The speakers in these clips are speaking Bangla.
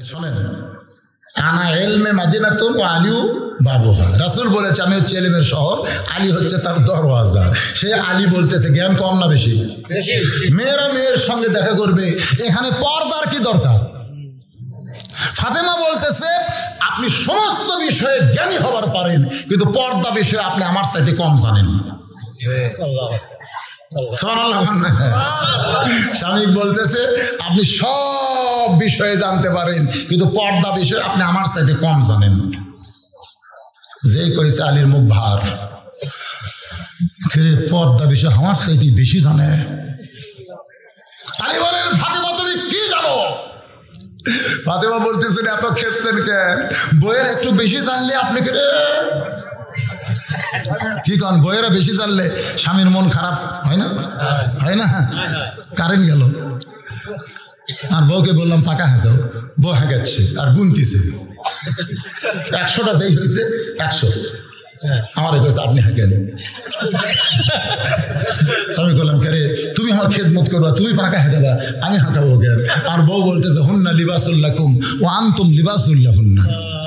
শোনেন, আনা এলমে মাদিনাতুন ওয়া আলিউ বাবুহা। রাসূল বলেছে আমি হচ্ছে এলমের শহর, আলী হচ্ছে তার দরওয়াজা। সে আলী বলতেছে জ্ঞান কম না বেশি? মেয়েরা মেয়ের সঙ্গে দেখা করবে, এখানে পর্দার কি দরকার? ফাতেমা বলতেছে আপনি সমস্ত বিষয়ে জ্ঞানী হবার পারেন, কিন্তু পর্দা বিষয়ে আপনি আমার চাইতে কম জানেন। স্বামী বলতেছে আপনি সব বিষয়ে জানতে পারেন, কিন্তু পর্দা বিষয়ে আপনি আমার চাইতে কম জানেন। যেই কইছে আলীর মুখ ভার, পর্দা বিষয়ে আমার চাইতে বেশি জানে। আলী বলেন ফাতেমা তুমি কি জানো? ফাতেমা বলতেছেন এত খেপছেন কেন? বইয়ের একটু বেশি জানলে আপনি কি কন? বইয়েরা বেশি জানলে স্বামীর মন খারাপ হয় না? হয় না? কারেন্ট গেল আর বউকে বললাম পাকা হাঁকাও, বউ হাঁকাচ্ছে আর গুনতিছে 100টা যেই হয়েছে 100 আমার কাছে আপনি হাঁকেন। আমি বললাম কে তুমি আমার খেদমত করবা, তুমি পাকা হাঁকাবা, আমি হাঁকাবো কেন? আর বউ বলতেছে হুন্না লিবাসুল্লাকুম ও আনতুম লিবাসুল্লাহুন্না।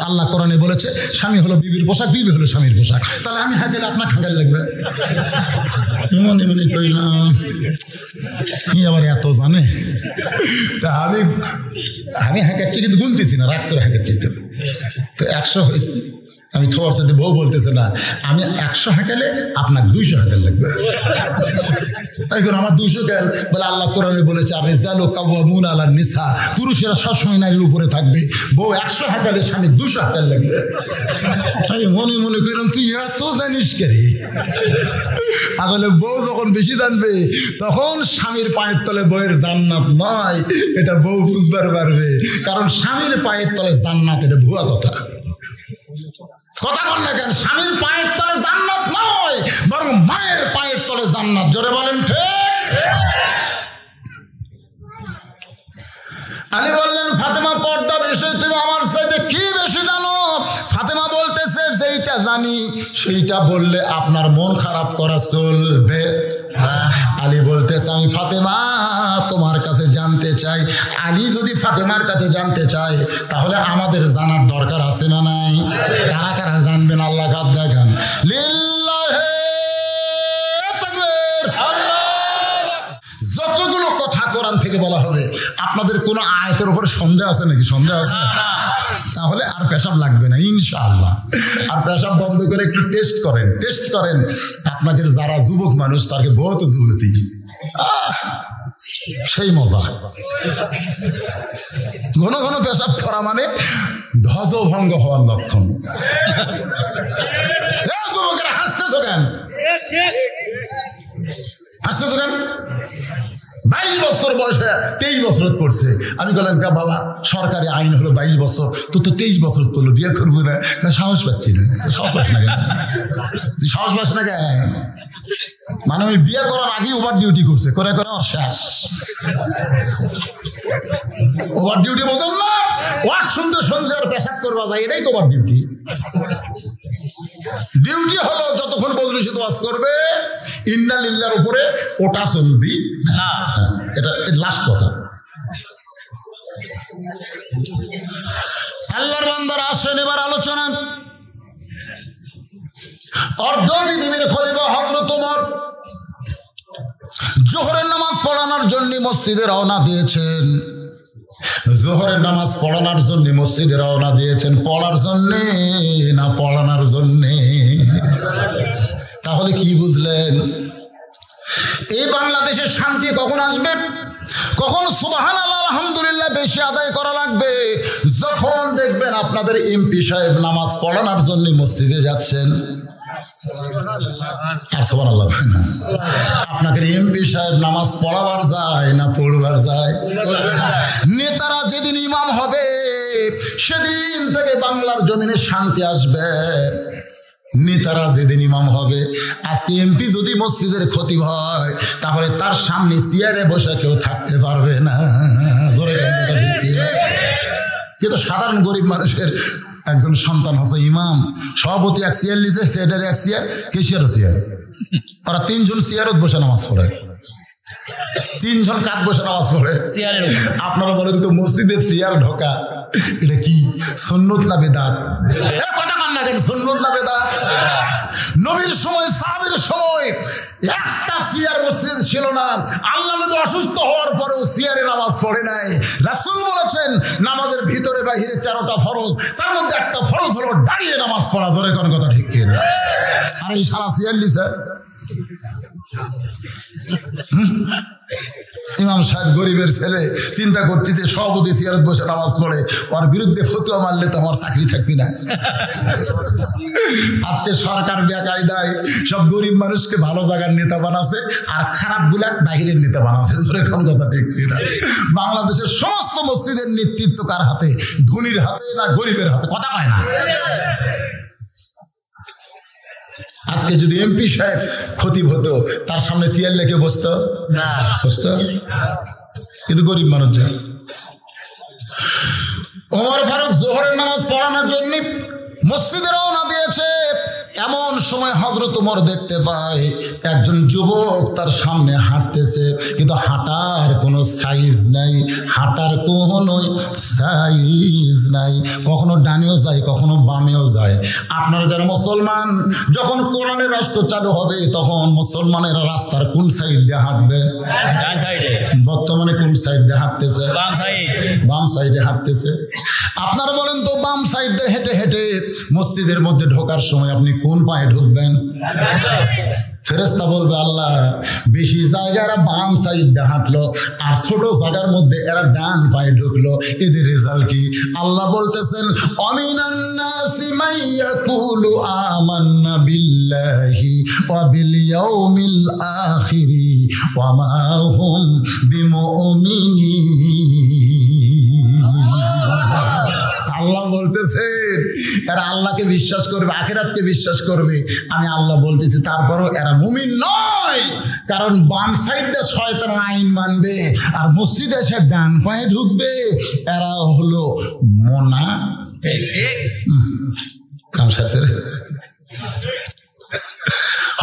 আল্লাহ কোরআনে বলেছে স্বামী হলো বিবির পোশাক, বিবি হলো স্বামীর পোশাক। তাহলে আমি হাঁকালে আপনার হাঁকাল লাগবে? মনে মনে কইলাম আবার এত জানে। তা আমি হাঁকাচ্ছি কিন্তু গুনতেছি না, রাগ করে হাঁকাচ্ছি। তো 100 হয়েছে। আমি থোয়ার সাথে বউ বলতেছে না আমি 100 হাঁকালে আপনার 200 হাঁকাল লাগবে। এখন আমার 200 গেল বলে আল্লাহ কোরআনে বলেছে আর রিজালু কাওয়ামুনা আলান নিসা, পুরুষেরা সবসময় নারীর উপরে থাকবে। বউ 100 হাঁকালে স্বামী 200 হাঁকাল লাগবে। আমি মনে মনে করলাম তুই এত জানিস কে রে? আসলে বউ যখন বেশি জানবে তখন স্বামীর পায়ের তলে বউয়ের জান্নাত নয়, এটা বউ বুঝবার পারবে। কারণ স্বামীর পায়ের তলে জান্নাত এটা ভুয়া কথা। কথা বল না কেন? স্বামীর পায়ের তলে জান্নাত নয়, বরং মায়ের পায়ের তলে জান্নাত। জোরে বলেন ঠিক। আলী বললেন ফাতেমা পর্দা বিষয়ে তুমি আমার চাইতে কি বেশি জানো? ফাতেমা বলতেছে যেইটা জানি সেইটা বললে আপনার মন খারাপ করা চলবে। আলী বলতেছে আমি ফাতেমা তোমার কাছে জানতে চাই। আলী যদি ফাতেমার কাছে জানতে চায় তাহলে আমাদের জানার দরকার আছে না নাই? কারা কারা জানবেন আল্লাহ কাদ দেখান। লিল্লাহে তাকবীর। যতগুলো কথা কোরআন থেকে বলা হবে আপনাদের কোনো আয়াতের উপরে সন্দেহ আছে নাকি? সন্দেহ আছে? তাহলে আর পেশাব লাগবে না ইনশাআল্লাহ। আর পেশাব বন্ধ করে একটু টেস্ট করেন। আপনাদের যারা যুবক মানুষ তাকে বহুত যুবতী সেই মজা। ঘন ঘন পেশাব করা মানে ধ্বজভঙ্গ হওয়ার লক্ষণ। যুবকেরা হাসতেছো কেন? 22 বছর বয়সে 23 বছর পড়ছে। আমি বললাম বাবা সরকারি আইন হলো 22 বছর, তো 23 বছর পড়লো, বিয়ে করবো না। সাহস পাচ্ছি না। সাহস পাস না কেন? মানে ওই বিয়ে করার আগেই ওভার ডিউটি করছে, করে ওর শেষ। ওভার ডিউটি বোঝেন না? ওয়াজ শুনতে আর পেশাব করবা যায়, এটাই তো ওভার ডিউটি। ডিউটি হলো যতক্ষণ পর্যন্ত সে ওয়াজ করবে ইন্না লিল্লাহর উপরে ওটা চলবি না। এটা লাস্ট কথা। আল্লাহর বান্দারা আসেন এবার আলোচনা। অর্ধবিধি খলিফা হযরত ওমর জোহরের নামাজ পড়ানোর জন্য মসজিদে রওনা দিয়েছেন। জোহরের নামাজ পড়ানোর জন্য মসজিদে রওনা দিয়েছেন। পড়ার জন্যে না পড়ানোর জন্যে? তাহলে কি বুঝলেন? এই বাংলাদেশের শান্তি কখন আসবে? কখন সুবহানাল্লাহ আলহামদুলিল্লাহ বেশি আদায় করা লাগবে? যখন দেখবেন আপনাদের এমপি সাহেব নামাজ পড়ানোর জন্য মসজিদে যাচ্ছেন। আপনাকে এমপি সাহেব নামাজ পড়াবার যায় না পড়বার যায়? নেতারা যেদিন ইমাম হবে সেদিন থেকে বাংলার জমিনে শান্তি আসবে। নেতারা যেদিন ইমাম হবে, আজকে এমপি যদি মসজিদের খতিব হয় তাহলে তার সামনে চেয়ারে বসে কেউ থাকতে পারবে না। কিন্তু সাধারণ গরিব মানুষের একজন সন্তান হচ্ছে ইমাম, সভাপতি এক চেয়ার লিখে, সেক্রেটারি এক চেয়ার, কেশিয়ারও চেয়ার। ওরা 3 জন চেয়ারত বসে নামাজ পড়ে, 3 জন কাত বসে নামাজ পড়ে। আপনারা বলেন তো মসজিদের চেয়ার ঢোকা এটা কি সুন্নত না বেদাত? কথা কান না কেন, সুন্নত না বেদাত? নবীর সময়, সাহাবীর সময় একটা সিয়ার মসজিদ ছিল না। আল্লাহ নবী অসুস্থ হওয়ার পরেও সিয়ারে নামাজ পড়ে নাই। রাসূল বলেছেন নামাজের ভিতরে বাহিরে 13টা ফরজ, তার মধ্যে একটা ফরজ হলো দাঁড়িয়ে নামাজ পড়া। ধরে কোন কথা ঠিক কি না? আর এই সারা সিয়ার লিসা ইমাম সাহেব গরিবের ছেলে, চিন্তা করতেছে সভাপতি সিয়ারত বসে নামাজ পড়ে, ওর বিরুদ্ধে ফতোয়া মারলে তো আমার চাকরি থাকবি না। আজকে সরকার বেকায়দায় সব গরিব মানুষকে ভালো জায়গার নেতা বানাচ্ছে আর খারাপ গুলা বাহিরের নেতা বানাচ্ছে। ধরে কোন কথা ঠিক কিনা? বাংলাদেশের সমস্ত মসজিদের নেতৃত্ব কার হাতে? ধনীর হাতে না গরিবের হাতে? কথা হয় না। আজকে যদি এমপি সাহেব খতিব হতো, তার সামনে চেয়ার লেখে বসতো না? বসতো, কিন্তু গরিব মানুষ যায়। ওমর ফারুক জোহরের নামাজ পড়ানোর জন্য মসজিদে রওনা দিয়েছে। এমন সময় হযরত ওমর দেখতে পায় একজন যুবক তার সামনে হাঁটতেছে, কিন্তু হাঁটার কোনো সাইজ নাই, হাঁটার কোনো সাইজ নাই। কখনো ডানেও যায়, কখনো বামেও যায়। আপনারা যারা মুসলমান, যখন কোরআনের রাষ্ট্র চালু হবে তখন মুসলমানেরা রাস্তার কোন সাইড দিয়ে হাঁটবে? বর্তমানে কোন সাইড দিয়ে হাঁটতেছে? বাম সাইডে হাঁটতেছে। আপনারা বলেন তো, বাম সাইডে হেঁটে হেঁটে মসজিদের মধ্যে ঢোকার সময় আপনি কোন পায়ে ঢুকবেন? ফেরেশতা বলবে আল্লাহ বেশি জায়গা এরা বাম সাইড দিয়ে হাঁটলো, আর ছোট জায়গার মধ্যে এরা ডান পায়ে ঢুকলো, এদের রেজাল্ট কি? আল্লাহ বলতেছেন অমিনান নাসি মান ইয়াকুলু আমান্না বিল্লাহি ওয়া বিল ইয়াউমিল আখিরি ওয়া মা হুম বিমুমিনিন। আল্লাহ বলতেছেন এরা আল্লাহকে বিশ্বাস করবে, আখিরাতকে বিশ্বাস করবে। আমি আল্লাহ বলতেছি তারপরও এরা মুমিন নয়, কারণ বাম সাইডে শয়তানের আইন মানবে আর মসজিদে এসে ডান পায়ে ঢুকবে। এরা হলো মুনাফিক।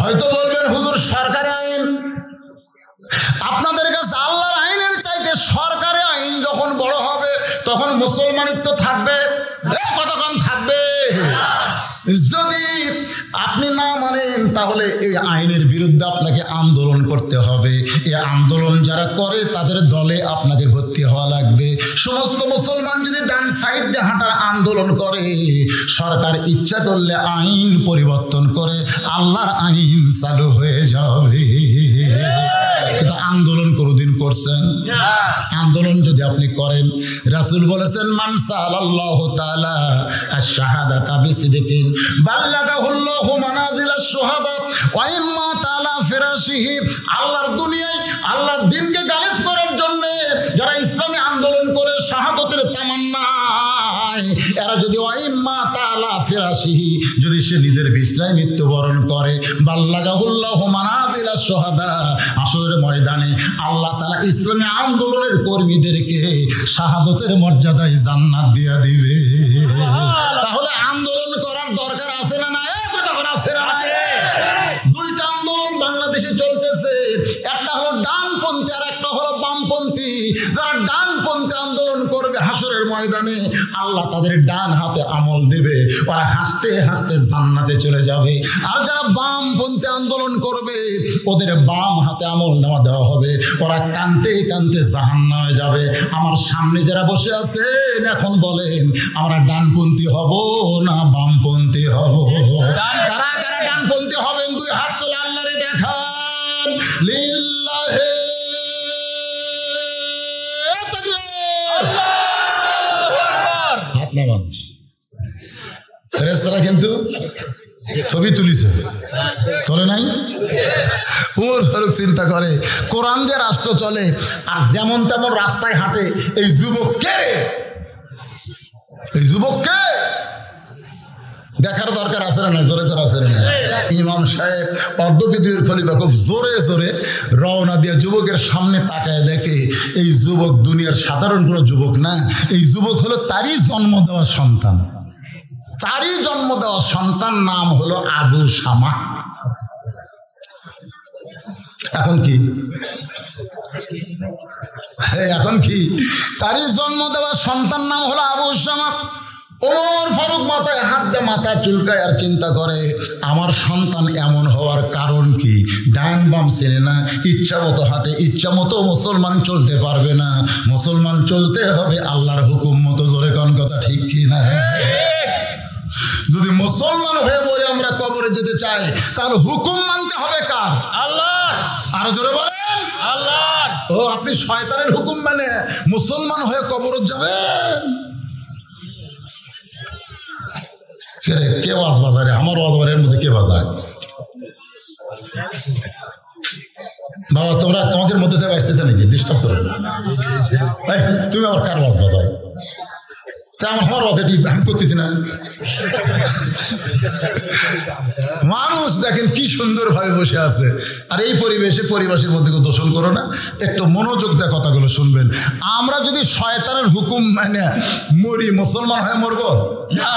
হয়তো বলবেন হুজুর সরকারি আইন, আপনাদের কাছে আল্লাহর আইনের চাইতে সরকারি আইন যখন বড় হবে তখন মুসলমানিত্ব থাকবে? কতক্ষণ থাকবে? যদি আপনি না মানেন তাহলে এই আইনের বিরুদ্ধে আপনাকে আন্দোলন করতে হবে। এই আন্দোলন যারা করে তাদের দলে আপনাকে ভর্তি হওয়া লাগবে। সমস্ত মুসলমান যদি ডান সাইড দিয়ে হাঁটার আন্দোলন করে, সরকার ইচ্ছা করলে আইন পরিবর্তন করে আল্লাহর আইন চালু হয়ে যাবে। কিন্তু আন্দোলন কোনদিন করছেন? আন্দোলন যদি আপনি করেন, রাসূল বলেছেন মান সাআলাল্লাহু তাআলা আশ-শাহাদাতা বিসিদকিন বাল্লাগাহুল্লাহু মানাজিলাশ শুহাদা ওয়া ইম্মা তাআলা ফিরাশিহি। আল্লাহর দুনিয়ায় আল্লাহর দ্বীনকে গালিব করার জন্য যারা ইসলামী আন্দোলন করে শাহাদাতের তামান্নায়, এরা যদি ওয়া ইম্মা তাআলা ফিরাশিহি, যদি সে নিজের বিছানায় মৃত্যুবরণ করে, বাল্লাগাহুল্লাহু মানাজিলাশ শুহাদা, হাসরের ময়দানে আল্লাহ তাআলা ইসলামী আন্দোলনের কর্মীদেরকে শাহাদাতের মর্যাদায় জান্নাত দিয়ে দিবে। তাহলে আন্দোলন করার দরকার আছে না নাই? দুইটা আন্দোলন বাংলাদেশে চলতেছে, একটা হলো ডানপন্থী আর একটা হলো বামপন্থী। যারা ডানপন্থী আন্দোলন করবে হাসরের ময়দানে আল্লাহ তাদের ডান হাতে আমল দেবে, ওরা হাসতে হাসতে জান্নাতে চলে যাবে। আর যারা বামপন্থী আন্দোলন করবে ওদের বাম হাতে আমল নেওয়া দেওয়া হবে, ওরা কানতে কানতে জাহান্নামে যাবে। আমার সামনে যারা বসে আছেন এখন বলেন আমরা ডানপন্থী হব না বামপন্থী হব? কারা কারা ডানপন্থী হবেন? দুই হাত তুলে আল্লাহরে দেখান। লিল্লাহি ফেরেশতারা কিন্তু ছবি তুলিছে, তোলে নাই? ওমর ফারুক চিন্তা করে কোরআন দিয়ে রাষ্ট্র চলে আর যেমন তেমন রাস্তায় হাঁটে এই যুবককে, এই যুবককে দেখার দরকার আছে না? জোরে করে আছে না? ইমাম সাহেব অর্ধবিদুর খলিফা খুব জোরে জোরে রওনা দিয়ে যুবকের সামনে তাকায় দেখে এই যুবক দুনিয়ার সাধারণ কোনো যুবক না, এই যুবক হলো তারই জন্ম দেওয়া সন্তান। তারই জন্ম দেওয়া সন্তান, নাম হলো আবু শামা। এখন কি এখন কি তারই জন্ম দেওয়া সন্তান নাম হলো আবু উসামা। ওমর ফারুক মাথায় হাত দিয়ে মাথা চুলকায় আর চিন্তা করে আমার সন্তান এমন হওয়ার কারণ কি? ডান বাম চেনে না, ইচ্ছা মতো হাঁটে, ইচ্ছা মতো মুসলমান চলতে পারবে না। মুসলমান চলতে হবে আল্লাহর হুকুম মতো। জোরে কোন কথা ঠিক কি না? যদি মুসলমান হয়ে মরে আমরা কবরে যেতে চাই তার হুকুম মানতে হবে কার? আল্লাহর। আরো জোরে বলেন আল্লাহর। ও আপনি শয়তানের হুকুম মানে মুসলমান হয়ে কবরে যাবেন? কে ওয়াজ বাজারে? আমার ওয়াজ বাজারের মধ্যে কে বাজায়? বাবা তোমরা তোমাদের মধ্যে থেকে আসতেছে নাকি? ডিস্টার্ব করে তুমি আমার কার ওয়াজ বাজায়? আমার বাজারটি আমি করতেছি না। মানুষ দেখেন কি সুন্দর ভাবে বসে আছে। আর এই পরিবেশে পরিবেশের মধ্যে দূষণ করো না, একটু মনোযোগ দিয়ে কথাগুলো শুনবেন। আমরা যদি শয়তানের হুকুম মানে মরি, মুসলমান হয়ে মরবো না।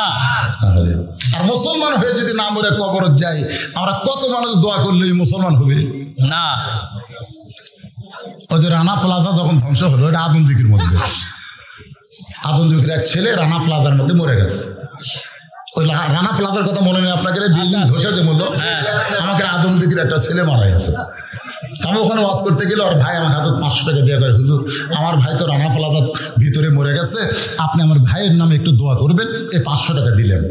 আর মুসলমান হয়ে যদি না মরে কবরত যাই, আমরা কত মানুষ দোয়া করলেই মুসলমান হবে না। ওই যে রানা প্লাজা যখন ধ্বংস হলো, এটা আদমদিঘির মধ্যে, আদমদিঘির এক ছেলে রানা প্লাজার মধ্যে মরে গেছে। ওই রানা প্লাজার কথা মনে নেই আপনাকে? বিল্ডিং ধসে যে মূল্য, আমাকে আদমদিঘির একটা ছেলে মারা গেছে। আমি ওখানে ওয়াজ করতে গেলে ওর ভাই আমার হাতে 500 টাকা দিয়ে করে, হুজুর আমার ভাই তো রানা প্লাজার ভিতরে মরে গেছে, আপনি আমার ভাইয়ের নামে একটু দোয়া করবেন। এই 500 টাকা দিলেন।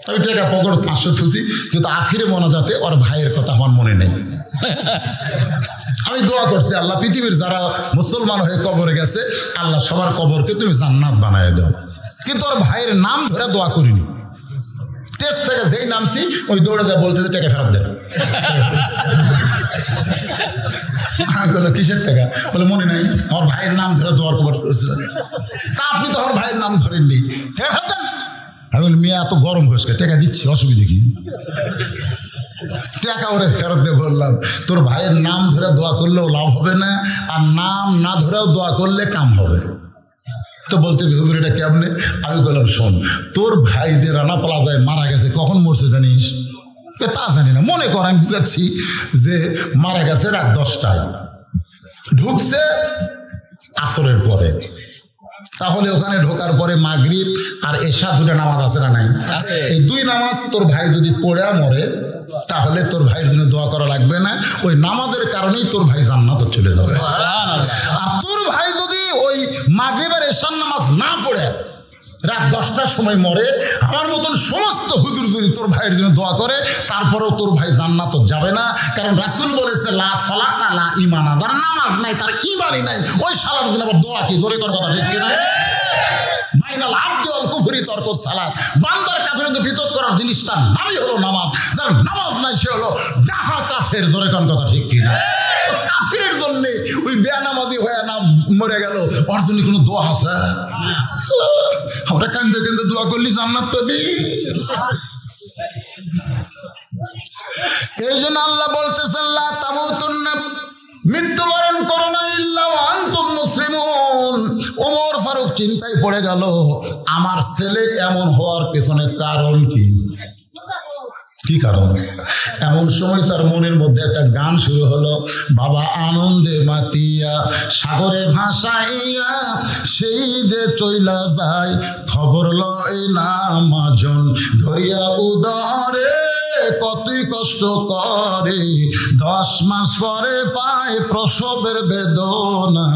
আমি টাকা পকেট 500 থুছি, কিন্তু আখিরে মোনাজাতে ওর ভাইয়ের কথা আমার মনে নেই। আমি দোয়া করছি, আল্লাহ পৃথিবীর যারা মুসলমান হয়ে কবরে গেছে, আল্লাহ সবার কবরকে তুমি জান্নাত বানায় দাও। কিন্তু ওর ভাইয়ের নাম ধরে দোয়া করিনি। টেস্ট থেকে যেই নামছি ওই দৌড়ে যা বলতে টাকা ফেরত দেন। আমি বললাম কিসের টাকা? বলে মনে নাই, আমার ভাইয়ের নাম ধরে দোয়ার কবর করেছিলেন। তা আপনি তো আমার ভাইয়ের নাম ধরেননি, ফেরত দেন। আমি বলি মেয়ে এত গরম হয়েছে, টাকা দিচ্ছি, অসুবিধা কি? টাকা ওরে ফেরত দিয়ে বললাম তোর ভাইয়ের নাম ধরে দোয়া করলেও লাভ হবে না, আর নাম না ধরেও দোয়া করলে কাম হবে। তো বলতে হুজুর এটা কেমনে? আমি বললাম শোন, তোর ভাই যে রানা প্লাজায় মারা গেছে কখন মরছে জানিস? তা জানি না, মনে কর আমি বুঝাচ্ছি যে মারা গেছে রাত 10টায়, ঢুকছে আসরের পরে। তাহলে ওখানে ঢোকার পরে মাগরিব আর এশা দুটো নামাজ আছে না নাই? এই 2 নামাজ তোর ভাই যদি পড়ে মরে, তাহলে তোর ভাইয়ের জন্য দোয়া করা লাগবে না। ওই নামাজের কারণেই তোর ভাই জান্নাতে চলে যাবে। আর তোর ভাই যদি ওই মাগরিব আর এশার নামাজ না পড়ে রাত 10টার সময় মরে, আমার মতন সমস্ত হুজুর যদি তোর ভাইয়ের জন্য দোয়া করে, তারপরেও তোর ভাই জান্নাতে যাবে না। কারণ রাসূল বলেছে লা সালাতা লা ঈমানা, যার নামাজ নাই তার ঈমানই নাই। ওই সালার জন্য আবার দোয়া কি? জোরে করে কথা ঠিক কি না? বাইনাল আবদি ওয়াল কুফরি তরকুস সালাত, বান্দার কাফেরদের ভিতর করার জিনিসটার নামই হলো নামাজ। যার নামাজ নাই সে হলো ডাহা কাফের। জোরে কোন কথা ঠিক কি না? কাফেরের জন্য ওই বেনামাজি হয়ে না মরে গেল, ওর জন্য কোনো দোয়া আছে? আমরা কান্দে কান্দে দোয়া করলি জান্নাত পাবি। এই জন্য আল্লাহ বলতেছেন লা তামুতুন্না, মৃত্যুবরণ করো না ইল্লা ওয়া আনতুম মুসলিমুন। ওমর ফারুক চিন্তায় পড়ে গেল, আমার ছেলে এমন হওয়ার পেছনে কারণ কি? কি কারণ? এমন সময় তার মনের মধ্যে একটা গান শুরু হলো, বাবা আনন্দে মাতিয়া সাগরে ভাসাইয়া সেই যে চইলা যায়, খবর লয় না মাজন ধরিয়া উদরে, কতই কষ্ট করে 10 মাস পরে পায় প্রসবের বেদনা,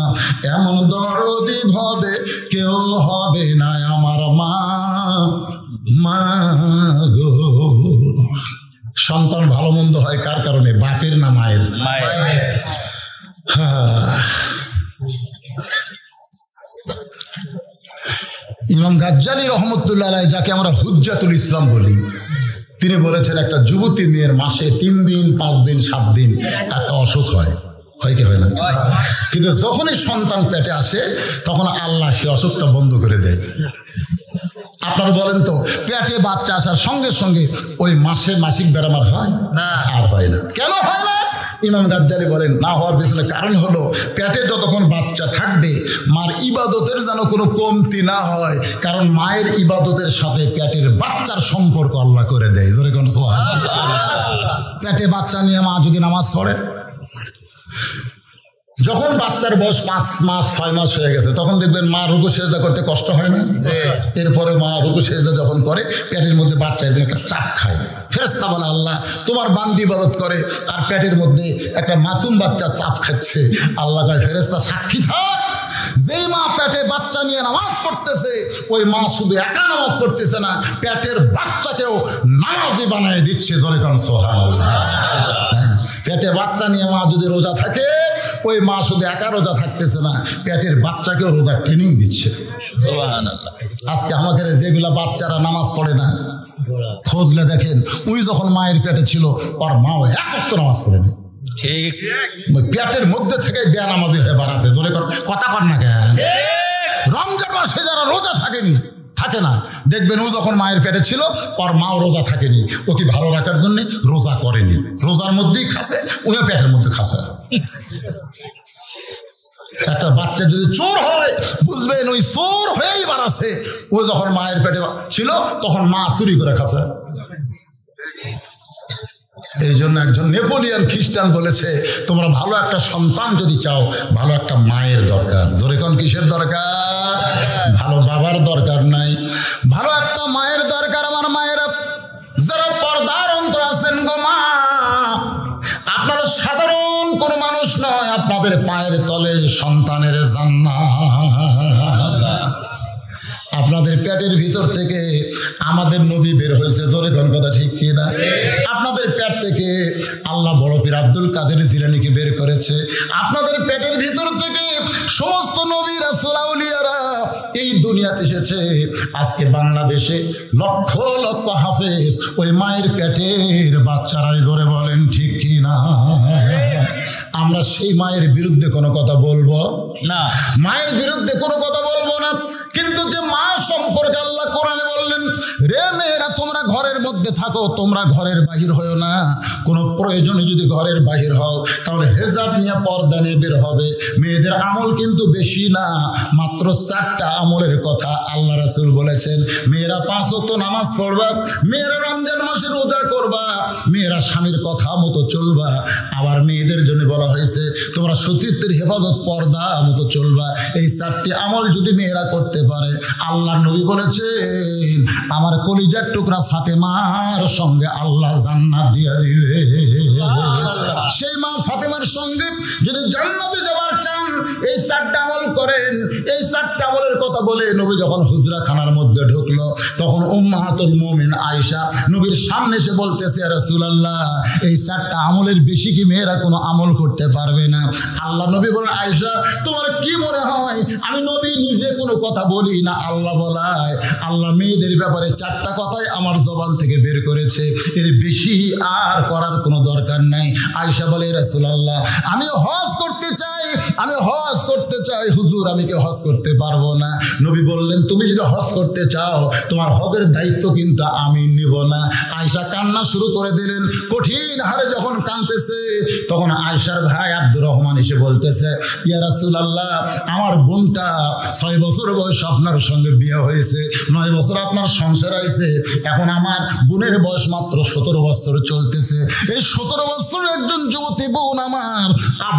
এমন দরদি ভবে কেউ হবে না আমার মা। মা গো, সন্তান ভালো মন্দ হয় কার কারণে? বাপের না মায়ের? ইমাম গাজ্জালী রহমতুল্লাহ আলাইহি, যাকে আমরা হুজ্জাতুল ইসলাম বলি, তিনি বলেছেন একটা যুবতী মেয়ের মাসে 3 দিন 5 দিন 7 দিন একটা অসুখ হয়, হয় কি হয় না? কিন্তু যখনই সন্তান পেটে আসে তখন আল্লাহ সে অসুখটা বন্ধ করে দেয়। আপনারা বলেন তো, পেটে বাচ্চা আসার সঙ্গে সঙ্গে ওই মাসে মাসিক ব্যারাম হয় না? আর হয় না। কেন হয় না? ইমাম গাজ্জালী বলেন না হওয়ার পিছনে কারণ হলো, পেটে যতক্ষণ বাচ্চা থাকবে মার ইবাদতের যেন কোনো কমতি না হয়। কারণ মায়ের ইবাদতের সাথে পেটের বাচ্চার সম্পর্ক আল্লাহ করে দেয়। জোরে কোন সুবহানাল্লাহ। পেটে বাচ্চা নিয়ে মা যদি নামাজ পড়ে, যখন বাচ্চার বয়স 5 মাস 6 মাস হয়ে গেছে তখন দেখবেন মা রুকু সেজদা করতে কষ্ট হয় না। এরপরে মা রুকু সেজদা যখন করে পেটের মধ্যে বাচ্চা এরকম একটা চাপ খায়। ফেরেশতা বলে আল্লাহ তোমার বান্দি ইবাদত করে আর পেটের মধ্যে একটা মাসুম বাচ্চা চাপ খাচ্ছে। আল্লাহ কয় ফেরেশতা সাক্ষী থাক, যেই মা পেটে বাচ্চা নিয়ে নামাজ পড়তেছে ওই মা শুধু একা নামাজ পড়তেছে না, পেটের বাচ্চাকেও নামাজি বানিয়ে দিচ্ছে। জোরে কোন সুবহানাল্লাহ। পেটে বাচ্চা নিয়ে মা যদি রোজা থাকে ওই মা শুধু একা রোজা থাকতেছে না, পেটের বাচ্চাকেও রোজা ট্রেনিং দিচ্ছে। সুবহানাল্লাহ। আজকে আমাদের যেগুলা বাচ্চারা নামাজ পড়ে না খোঁজলে দেখেন ওই যখন মায়ের পেটে ছিল ওর মাও এক ওয়াক্ত নামাজ পড়েনি। ঠিক, পেটের মধ্যে থেকে বেনামাজি হয়ে বাড়াচ্ছে। জোরে কথা কর না কেন? রমজান মাসে যারা রোজা থাকে না দেখবেন ও যখন মায়ের পেটে ছিল ওর মাও রোজা থাকেনি, ও কি ভালো রাখার জন্য রোজা করেনি, রোজার মধ্যেই খাসে, ওই পেটের মধ্যে খাসে। একটা বাচ্চা যদি চোর হয় বুঝবেন ওই চোর হয়েই বাড়াচ্ছে, ও যখন মায়ের পেটে ছিল তখন মা চুরি করে খাসে। এই জন্য একজন নেপোলিয়ান খ্রিস্টান বলেছে তোমরা ভালো একটা সন্তান যদি চাও ভালো একটা মায়ের দরকার। জোরে কোন কিসের দরকার? ভালো বাবার দরকার নাই, ভালো একটা মায়ের দরকার। আমার মায়েরা যারা পর্দার অন্তর আছেন গো মা, আপনারা সাধারণ কোনো মানুষ নয়, আপনাদের পায়ের তলে সন্তানের জান্নাত। আপনাদের পেটের ভিতর থেকে আমাদের নবী বের হয়েছে। জোরে কোন কথা ঠিক কি না? আপনাদের পেট থেকে আল্লাহ বড় পীর আব্দুল কাদের জিলানীকে বের করেছে। আপনাদের পেটের ভিতর থেকে সমস্ত নবী রাসূল আউলিয়ারা এই দুনিয়াতে এসেছে। আজকে বাংলাদেশে লক্ষ লক্ষ হাফেজ ওই মায়ের পেটের বাচ্চারাই। জোরে বলেন ঠিক কি না? আমরা সেই মায়ের বিরুদ্ধে কোনো কথা বলবো না, মায়ের বিরুদ্ধে কোনো কথা বলবো না। কিন্তু যে মা সম্পর্কে আল্লাহ কোরআনে বললেন, রে মেয়েরা তোমরা ঘরের মধ্যে থাকো, তোমরা ঘরের বাহির হও না। কোনো প্রয়োজনে যদি ঘরের বাহির হও তাহলে হেজাব নিয়ে পর্দা নিয়ে বের হবে। মেয়েদের আমল কিন্তু বেশি না, মাত্র 4টা আমলের কথা আল্লাহ রাসূল বলেছেন। মেয়েরা 5 ওয়াক্ত নামাজ পড়বা, মেয়েরা রমজান মাসে রোজা করবা, মেয়েরা স্বামীর কথা মতো চলবা। আবার মেয়েদের জন্য বলা হয়েছে তোমরা সতীত্বের হেফাজত পর্দা মতো চলবা। এই 4টি আমল যদি মেয়েরা করতে পারে আল্লাহ নবী বলেছেন আমার কলিজার টুকরা ফাতেমার সঙ্গে আল্লাহ জান্নাত দিয়ে দিবে। সেই মা ফাতেমার সঙ্গে যদি জান্নাতে যাবার চান এই 4টা আমল করেন। এই 4টা আমলের কথা বলে নবী যখন হুজরা খানার মধ্যে ঢুকলো তখন উম্মাহাতুল মুমিন আয়েশা নবীর সামনে এসে বলতেছে ইয়া রাসূলুল্লাহ এই 4টা আমলের বেশি কি মেয়েরা কোনো আমল করতে পারবে না? আল্লাহ নবী বলেন আয়েশা তোমার কি মনে হয় আমি নবী নিজে কোনো কথা বলি না? আল্লাহ বলায় আল্লাহ মেয়েদের ব্যাপারে 4টা কথাই আমার জবান থেকে বের করেছে, এর বেশি আর করার কোনো দরকার নাই। আয়েশা বলে রাসূলুল্লাহ আমি হজ করতে চাই হুজুর, আমি কি হজ করতে পারবো না? নবী বললেন তুমি যদি হজ করতে চাও তোমার হজের দায়িত্ব কিন্তু আমি নিব না। আয়েশা কান্না শুরু করে দিলেন। কঠিন হারে যখন কাঁদতেছে তখন আয়েশার ভাই আব্দুর রহমান এসে বলতেছে ইয়া রাসূলুল্লাহ আমার বোনটা 6 বছর বয়স আপনার সঙ্গে বিয়ে হয়েছে, 9 বছর আপনার সংসার হয়েছে, এখন আমার বোনের বয়স মাত্র 17 বছর চলতেছে। এই 17 বছর একজন যুবতী বোন আমার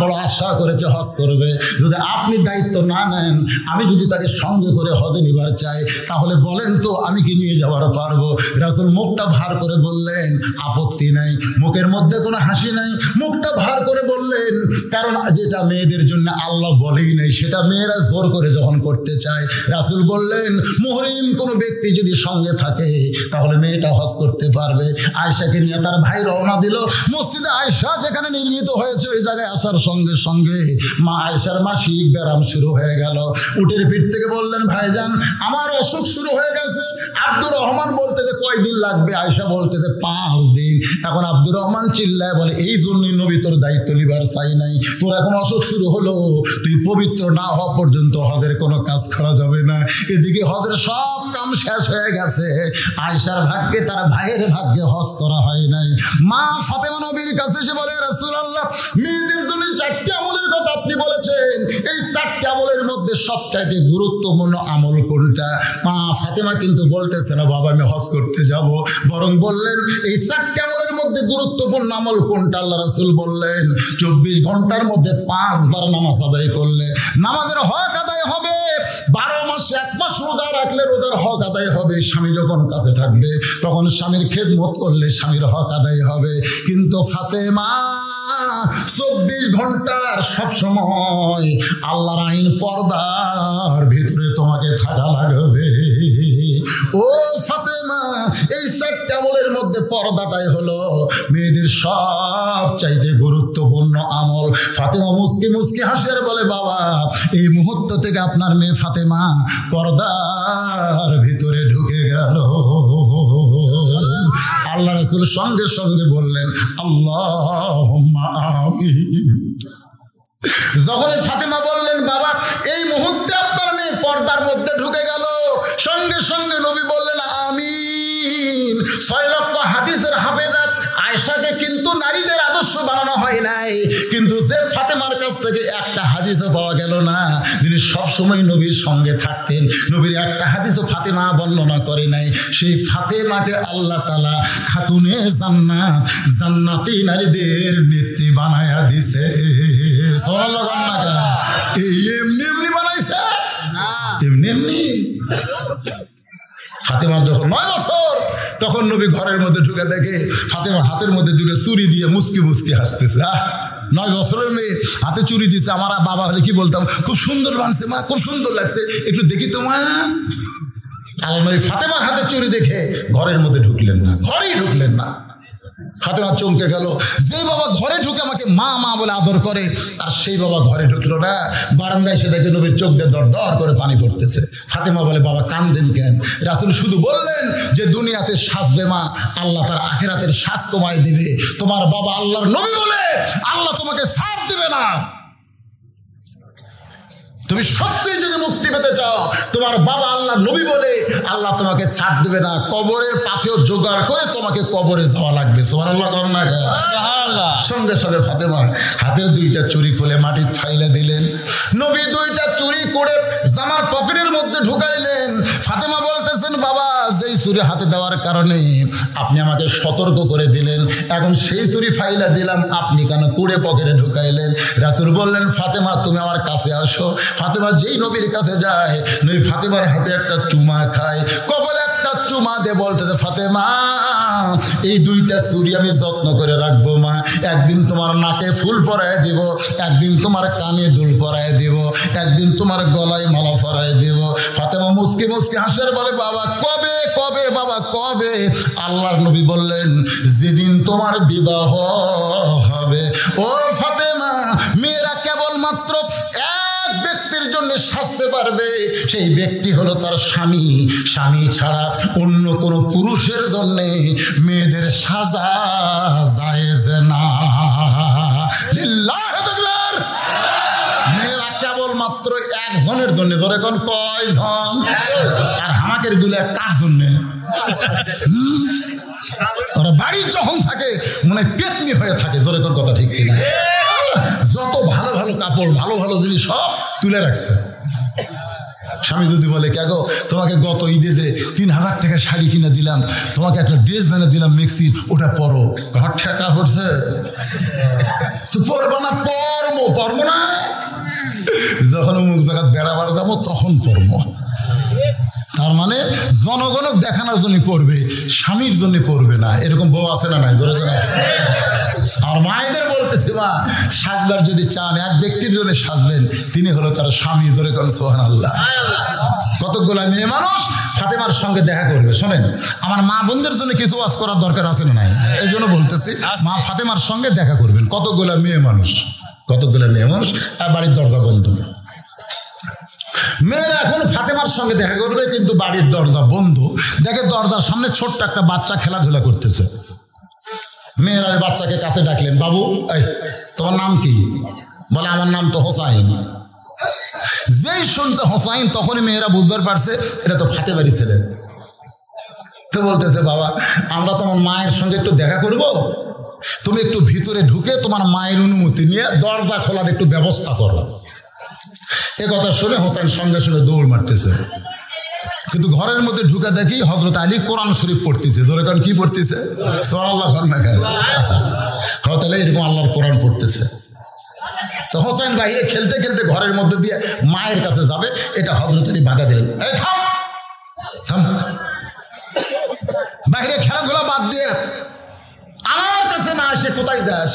বড় আশা করেছে হজ করবে। যদি আপনি দায়িত্ব না নেন, আমি যদি তাকে সঙ্গে করে হজে নিবার চাই তাহলে বলেন তো আমি কি নিয়ে যাওয়ার পারবো? রাসূল মুখটা ভার করে বললেন আপত্তি নাই, মুখের মধ্যে কোনো হাসি নাই, মুখটা ভার করে বললেন কারণ যেটা মেয়েদের জন্য আল্লাহ বলেই নাই সেটা মেয়েরা জোর করে যখন করতে চায়। রাসূল বললেন মুহরিম কোনো ব্যক্তি যদি সঙ্গে থাকে তাহলে মেয়েটা হজ করতে পারবে। আয়েশাকে নিয়ে তার ভাই রওনা দিল। মসজিদে আয়েশা যেখানে নির্মিত হয়েছে ওই জায়গায় আসার সঙ্গে সঙ্গে মা আয়েশার মাসিক ব্যারাম শুরু হয়ে গেল। উটের পিঠ থেকে বললেন ভাইজান আমার অসুখ শুরু হয়ে গেছে। আব্দুর রহমান বলতেছে কয়দিন লাগবে? আয়েশা বলতেছে 5 দিন। এখন আব্দুর রহমান চিল্লায় বলে এই জন্যই নবী তোর দায়িত্ব লিবার চাই নাই, তোর এখন অসুখ শুরু হলো, তুই পবিত্র না হওয়া পর্যন্ত হজের কোনো কাজ করা যাবে না। এদিকে হজের সব কাম শেষ হয়ে গেছে, আয়েশার ভাগ্যে তার ভাইয়ের ভাগ্যে হজ করা হয় নাই। মা ফাতেমা নবীর কাছে এসে বলে রাসূলুল্লাহ মেয়েদের জন্য 4টি আমলের কথা আপনি বলেছেন, এই 4টি আমলের মধ্যে সবচাইতে গুরুত্বপূর্ণ আমল কোনটা? মা ফাতেমা কিন্তু বলতেছে না বাবা আমি হজ করতে যাব, বরং বললেন এই 4টি আমলের মধ্যে গুরুত্বপূর্ণ আমল কোনটা? আল্লাহ রাসূল বললেন 24 ঘন্টার মধ্যে 5 বার নামাজ আদায় করলে নামাজের হক আদায় হবে। 12 মাসে 1 মাস রোজা রাখলে রোজার হক আদায় হবে। স্বামী যখন কাছে থাকবে তখন স্বামীর খেদমত করলে স্বামীর হক আদায় হবে। কিন্তু ফাতেমা 24 ঘন্টার সব সময় আল্লাহর আইন পর্দার ভিতরে তোমাকে থাকা লাগবে। ও ফাতেমা, এই 4টা আমলের মধ্যে পর্দাটাই হলো মেয়েদের সব চাইতে গুরুত্বপূর্ণ আমল। ফাতেমা মুস্কি মুস্কি হাসি আর বলে, বাবা এই মুহূর্ত থেকে আপনার মেয়ে ফাতেমা পর্দার ভিতরে ঢুকে গেল। আল্লাহ রাসূল সঙ্গে সঙ্গে বললেন আল্লাহুম্মা আমিন। যখন ফাতেমা বললেন বাবা এই মুহূর্তে আপনার মেয়ে পর্দার মধ্যে ঢুকে গেল, সঙ্গে সঙ্গে নবী বললেন আমিন। 6 লক্ষ হাদিসের হাফেজা আয়েশাকে কিন্তু নারীদের আদর্শ বানানো হয় নাই, কিন্তু যে ফাতেমার কাছ থেকে একটা হাদিসও পাওয়া গেল না, যিনি সবসময় নবীর সঙ্গে থাকতেন, নবীর একটা হাদিসও ফাতেমা বর্ণনা করে নাই, সেই ফাতেমাকে আল্লাহ তাআলা খাতুনে জান্নাত, জান্নাতি নারীদের নেত্রী বানায়া দিছে। সুবহানাল্লাহ। এই এমনি এমনি বানাইছে না, এমনি এমনি। ফাতেমার যখন 9 বছর, তখন নবী ঘরের মধ্যে ঢুকে দেখে ফাতেমা হাতের মধ্যে দুটো চুরি দিয়ে মুস্কি মুস্কি হাসতেছে। 9 বছরের মেয়ে হাতে চুরি দিচ্ছে। আমার বাবা হলে কি বলতাম, খুব সুন্দর বানছে মা, খুব সুন্দর লাগছে, একটু দেখি তো মা। আল্লাহ নবী ফাতেমার হাতে চুরি দেখে ঘরের মধ্যে ঢুকলেন না, ঘরেই ঢুকলেন না। ফাতেমা চমকে গেল, যে বাবা ঘরে ঢুকে আমাকে মা মা বলে আদর করে, আর সেই বাবা ঘরে ঢুকলো না। বারান্দায় এসে দেখে নবীর চোখ দিয়ে দর দর করে পানি পড়তেছে। ফাতেমা বলে, বাবা কাঁদেন কেন? রাসূল শুধু বললেন যে দুনিয়াতে সাজবে মা, আল্লাহ তার আখিরাতের সাজ কমায় দিবে। তোমার বাবা আল্লাহর নবী বলে আল্লাহ তোমাকে ছাড় দিবে না। তুমি সত্যিই যদি মুক্তি পেতে চাও, তোমার বাবা আল্লাহ নবী বলে আল্লাহ তোমাকে ছাড় দিবে না। কবরের পাথেও জোগাড় করে তোমাকে কবরে যাওয়া লাগবে। সুবহানাল্লাহ। সঙ্গে সঙ্গে ফাতেমা হাতের 2টা চুরি খুলে মাটি ফাইলা দিলেন। নবী 2টা চুরি করে জামার পকেটের মধ্যে ঢুকাইলেন। ফাতেমা বলতেছেন, বাবা যেই চুরি হাতে দেওয়ার কারণে আপনি আমাকে সতর্ক করে দিলেন, এখন সেই চুরি ফাইলা দিলাম, আপনি কেন কুড়ে পকেটে ঢুকাইলেন? রাসূল বললেন, ফাতেমা তুমি আমার কাছে আসো। ফাতেমা যেই নবীর কাছে যায়, নবী ফাতেমার হাতে একটা চুমা খায়, কপালে একটা চুমা দিয়ে বলতেছে, ফাতেমা এই 2টা চুরি আমি যত্ন করে রাখবো মা। একদিন তোমার নাকে ফুল পরায় দিব, একদিন তোমার কানে দুল পরায় দিব, একদিন তোমার গলায় মালা পরায় দিব। ফাতেমা মুস্কি মুস্কি হাসির বলে, বাবা কবে কবে বাবা কবে? আল্লাহর নবী বললেন, যেদিন তোমার বিবাহ হবে। ও ফাতেমা, মেয়েরা কেবলমাত্র এক ব্যক্তির জন্য সাজতে পারবে, সেই ব্যক্তি হলো তার স্বামী। স্বামী ছাড়া অন্য কোনো পুরুষের জন্য মেয়েদের সাজা জায়েজ না। লিল্লাহি তাকবীর। মেয়েরা কেবলমাত্র একজনের জন্য। ধরে কোন কয়জন? আর হামাকের গুলা কার জন্য? ওরা বাড়ি যখন থাকে মনে পেতনি হয়ে থাকে। জোরে কোন কথা ঠিক কিনা? যত ভালো ভালো কাপড়, ভালো ভালো জিনিস সব তুলে রাখছে। স্বামী যদি বলে, কে গো তোমাকে গত ঈদে যে 3000 টাকার শাড়ি কিনে দিলাম, তোমাকে একটা ড্রেস বানিয়ে দিলাম মেক্সির, ওটা পরো। ঘর ঠেকা করছে, তো পরবো না? পরবো না, যখন অমুক জায়গায় বেড়াবার যাবো তখন পরবো। তার মানে জনগণক দেখানোর জন্য পড়বে, স্বামীর জন্য পড়বে না। এরকম বউ আছে না নাই? আর মায়েদের বলতেছে, মা সাজবার যদি চান এক ব্যক্তির জন্য সাজবেন, তিনি হলো তার স্বামী। জোরে কোন সুবহানাল্লাহ। কতগুলা মেয়ে মানুষ ফাতেমার সঙ্গে দেখা করবে। শোনেন, আমার মা বোনদের জন্য কিছু ওয়াজ করার দরকার আছে না নাই? এই জন্য বলতেছি, মা ফাতেমার সঙ্গে দেখা করবেন। কতগুলা মেয়ে মানুষ, কতগুলা মেয়ে মানুষ আর বাড়ির দরজা বন্ধ। মেয়েরা এখন ফাতেমার সঙ্গে দেখা করবে, কিন্তু বাড়ির দরজা বন্ধ। দেখে দরজার সামনে ছোট্ট একটা বাচ্চা খেলাধুলা করতেছে। মেয়েরা ওই বাচ্চাকে কাছে ডাকলেন, বাবু এই তোমার নাম কি? বলে, আমার নাম তো হোসাইন। যেই শুনছে হোসাইন, তখনই মেয়েরা বুঝতে পারছে এটা তো ফাতেমারই ছেলে। তো বলতেছে, বাবা আমরা তোমার মায়ের সঙ্গে একটু দেখা করব, তুমি একটু ভিতরে ঢুকে তোমার মায়ের অনুমতি নিয়ে দরজা খোলার একটু ব্যবস্থা করো। এ কথা শুনে হোসেন সঙ্গে সঙ্গে দৌড় মারতেছে। কিন্তু ঘরের মধ্যে ঢুকে দেখি হযরত আলী কোরআন শরীফ পড়তেছে। জোরে কান কি পড়তেছে? সুবহানাল্লাহ খান না খান। হযরত আলী এরকম আল্লাহর কোরআন পড়তেছে। তো হোসেন বাইরে খেলতে খেলতে ঘরের মধ্যে দিয়ে মায়ের কাছে যাবে, এটা হযরত আলী বাধা দিলেন। এই থাম থাম, বাইরে খেলাধুলা বাদ দিয়ে আমার কাছে না আসে কোথায় যাস?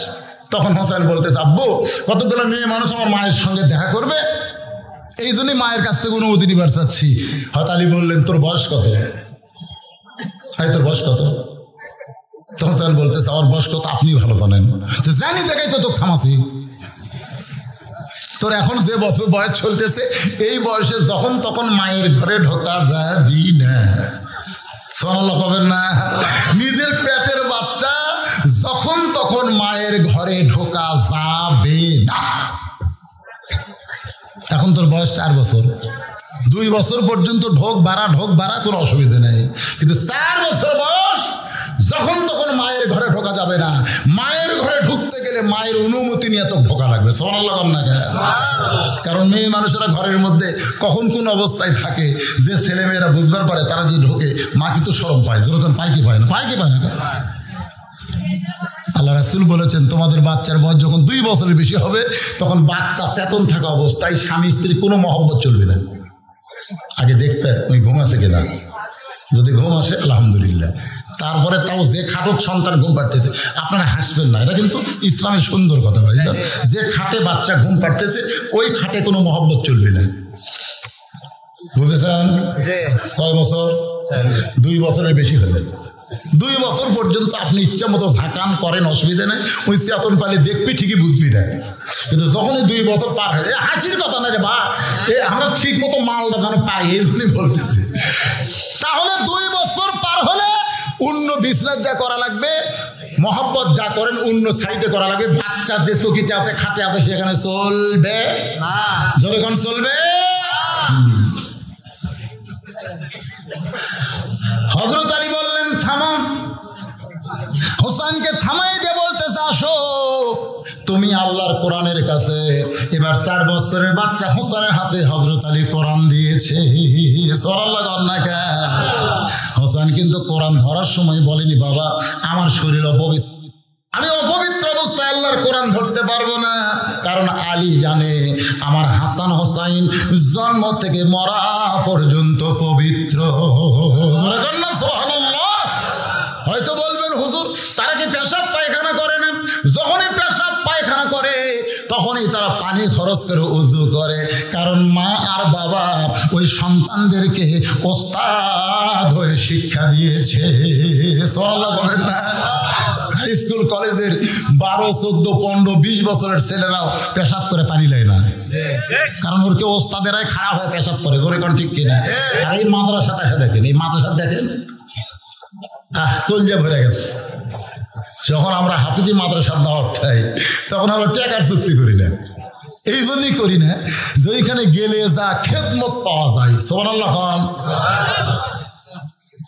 তখন হোসেন বলতেছে, আব্বু কতগুলো মেয়ে মানুষ আমার মায়ের সঙ্গে দেখা করবে, এই জন্যই মায়ের কাছ থেকে অনুমতি নিবার চাচ্ছি। হযরত আলী বললেন, তোর বয়স কত? তোর বয়স কত? তো হোসেন বলতেছে, আমার বয়স কত আপনি ভালো জানেন। তো জানি দেখাই তো তোর থামাছি, তোর এখন যে বছর বয়স চলতেছে এই বয়সে যখন তখন মায়ের ঘরে ঢোকা যাবি না। সুবহানাল্লাহ কবেন না? নিজের পেটের বাচ্চা যখন তখন মায়ের ঘরে ঢোকা যাবে না। এখন তোর বয়স 4 বছর, 2 বছর পর্যন্ত ঢোক বাড়া কোনো অসুবিধা নেই, কিন্তু 4 বছর বয়স যখন তখন মায়ের ঘরে ঢোকা যাবে না। মায়ের ঘরে ঢুকতে গেলে মায়ের অনুমতি নিয়ে তো ঢোকা লাগবে। সুবহানাল্লাহ না? কারণ মেয়ে মানুষেরা ঘরের মধ্যে কখন কোন অবস্থায় থাকে যে ছেলেমেয়েরা বুঝবার পারে, তারা যদি ঢোকে মা কিন্তু শরম পায়। যেরকম পায় কি পায় না? পায় কি পায় না? আল্লাহ রাসূল বলেছেন, তোমাদের বাচ্চার বয়স যখন 2 বছরের বেশি হবে তখন বাচ্চা চেতন থাকা অবস্থায় স্বামী স্ত্রী কোনো মহব্বত চলবে না। আগে দেখবে ওই ঘুম আছে কিনা, যদি ঘুম আসে আলহামদুলিল্লাহ, তারপরে তাও যে খাটত সন্তান ঘুম পাড়তেছে, আপনারা হাসবেন না, এটা কিন্তু ইসলামের সুন্দর কথা ভাই। যে খাটে বাচ্চা ঘুম পাড়তেছে ওই খাটে কোনো মহব্বত চলবে না। বুঝেছেন? কয় বছর? 2 বছরের বেশি হলে 2 বছর পর্যন্ত আপনি ইচ্ছা মতো ঝাঁকান করেন, অসুবিধা নেই, ওই চেতন পালে দেখবি ঠিকই বুঝবি না। কিন্তু যখনই 2 বছর পার হয়ে যায়, হাসির কথা না রে বা, আমরা ঠিক মতো মালটা যেন পাই এই জন্যই বলতেছি। তাহলে 2 বছর পার হলে অন্য বিজনেস যা করা লাগবে, মহব্বত যা করেন অন্য সাইডে করা লাগবে। বাচ্চা যে চকিতে আছে খাটে আছে সেখানে চলবে না, যখন চলবে। হযরত আলী বললেন, থামো। হোসেনকে থামাই দিয়ে বলতেছে, আসো তুমি আল্লাহর কোরআনের কাছে। এবার 4 বছরের বাচ্চা হোসেনের হাতে হযরত আলী কোরআন দিয়েছে। হোসেন কিন্তু কোরআন ধরার সময় বলেনি, বাবা আমার শরীর অপবিত্র, আমি অপবিত্র অবস্থায় আল্লাহর কোরআন ধরতে পারবো না। কারণ আলী জানে আমার হাসান হোসাইন জন্ম থেকে মরা পর্যন্ত পবিত্র। হয়তো বলবেন, হুজুর তারা কি পেশাব পায়খানা করে না? যখনই পেশাব পায়খানা করে তখনই তারা পানি খরচ করে উযু করে, কারণ মা আর বাবা ওই সন্তানদেরকে ওস্তাদ হয়ে শিক্ষা দিয়েছে। সুবহানাল্লাহ বলেন না? হাই স্কুল কলেজের 12, 14, 15, 20 বছরের ছেলেরাও পেশাব করে পানি নেয় না, কারণ ওর কেউ ওস্তাদেরাই খারাপ হয়ে পেশাব করে। জোরে কোন ঠিক কিনা? আর এই মাদ্রাসাটা দেখেন, এই মাদ্রাসা দেখেন, কলজা ভরে গেছে। যখন আমরা হাফিজি মাদ্রাসার দাওয়াত খাই তখন আমরা টাকার চুক্তি করি না, এই জন্যই করি না যে ওইখানে গেলে যা খেদমত পাওয়া যায়। সুবহানাল্লাহ খান।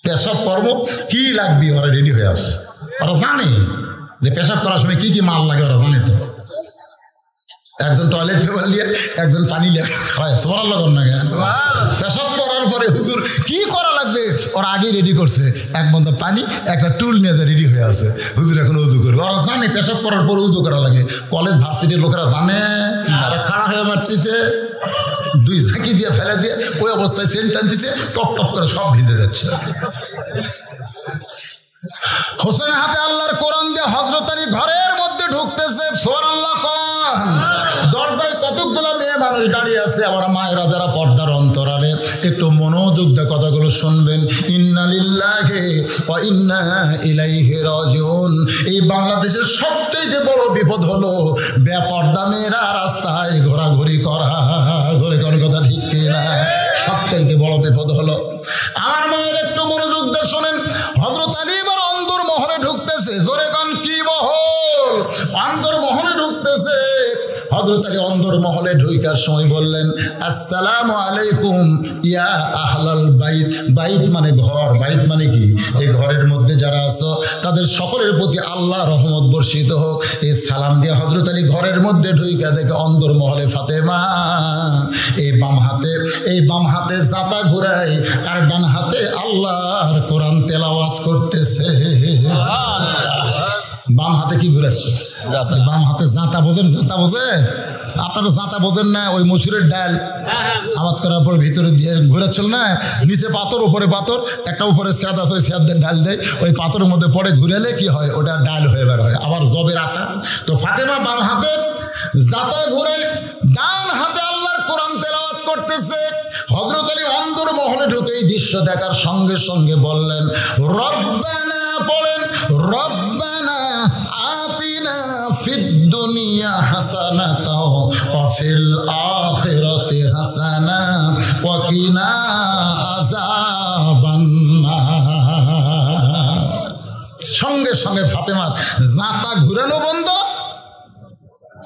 পেশাব করব কি লাগবে ওরা রেডি হয়ে আসে, ওরা জানে যে পেশাব করার সময় কি কি মাল লাগে, ওরা জানে তো। একজন টয়লেট পেপার নিয়ে একজন পানি নিয়ে খায়। সুবহানাল্লাহ না? পেশাব করার পরে হুজুর কি করা লাগবে ওরা আগেই রেডি করছে, এক বন্ধ পানি একটা টুল নিয়ে রেডি হয়ে আছে, হুজুর এখন উজু করবে। ওরা জানে পেশাব করার পরে উজু করা লাগে। কলেজ ভার্সিটির লোকেরা জানে, তারা খাড়া হয়ে মারতেছে, 2 ঝাঁকি দিয়ে ফেলে দিয়ে ওই অবস্থায় সেন্ট টানতেছে, টপ টপ করে সব ভিজে যাচ্ছে। হোসেনের হাতে আল্লাহর কোরআন দিয়ে হযরত আলী ঘরের মধ্যে ঢুকতেছে। সুবহানাল্লাহ কোন দরজায় কতগুলো মেয়ে মানুষ দাঁড়িয়ে আছে। আমার মায়েরা যারা পর্দার অন্তরালে একটু মনোযোগ দিয়ে কথাগুলো শুনবেন। ইন্না লিল্লাহি ওয়া ইন্না ইলাইহি রাজিউন। এই বাংলাদেশের সবচেয়ে বড় বিপদ হলো বেপর্দা মেয়েরা রাস্তায় ঘোরাঘুরি করা। জোরে কোন কথা ঠিক কিনা? সবচেয়ে বড় বিপদ হলো। আমার মায়ের একটু মনোযোগ দিয়ে শোনেন। হযরত আলী অন্তর্মহলে ঢুকতেছে। জোরে কোন কি মহল? অন্তর্মহলে ঢুকতেছে। হযরত হযরত আলী অন্দর মহলে ঢুকার সময় বললেন, আসসালামু আলাইকুম ইয়া আহলাল বাইত। বাইত মানে ঘর, বাইত মানে কি? এই ঘরের মধ্যে যারা আছো তাদের সকলের প্রতি আল্লাহ রহমত বর্ষিত হোক। এই সালাম দিয়ে হযরত আলী ঘরের মধ্যে ঢুকা দেখে অন্দর মহলে ফাতেমা এই বাম হাতে জাতা ঘুরাই আর ডান হাতে আল্লাহর কোরআন তেলাওয়াত করতেছে। বাম হাতে কি ঘুরাচ্ছে? বাম হাতে জাতা বোঝেন? জাতা বোঝে? আপনারা জাতা বোঝেন না? ওই মসুরের ডাল আবাদ করার পর ভিতরে দিয়ে ঘুরাচ্ছিল না, নিচে পাথর উপরে পাথর, একটা উপরে স্যাদ আছে, ওই স্যাদ ডাল দেয়, ওই পাথরের মধ্যে পড়ে ঘুরালে কি হয়? ওটা ডাল হয়ে বের হয়, আবার জবের আটা। তো ফাতেমা বাম হাতে জাতা ঘুরে ডান হাতে আল্লাহর কোরআন তেলাওয়াত করতেছে। হযরত আলী অন্দর মহলে ঢুকে এই দৃশ্য দেখার সঙ্গে সঙ্গে বললেন, রব্বানা, পড়েন, রব্বানা আতিনা ফিদ দুনিয়া হাসানাতাও ওয়া ফিল আখিরাতি হাসানা ওয়া কিনা আযাবান নার। সঙ্গে সঙ্গে ফাতেমা জাতা ঘুরানো বন্ধ,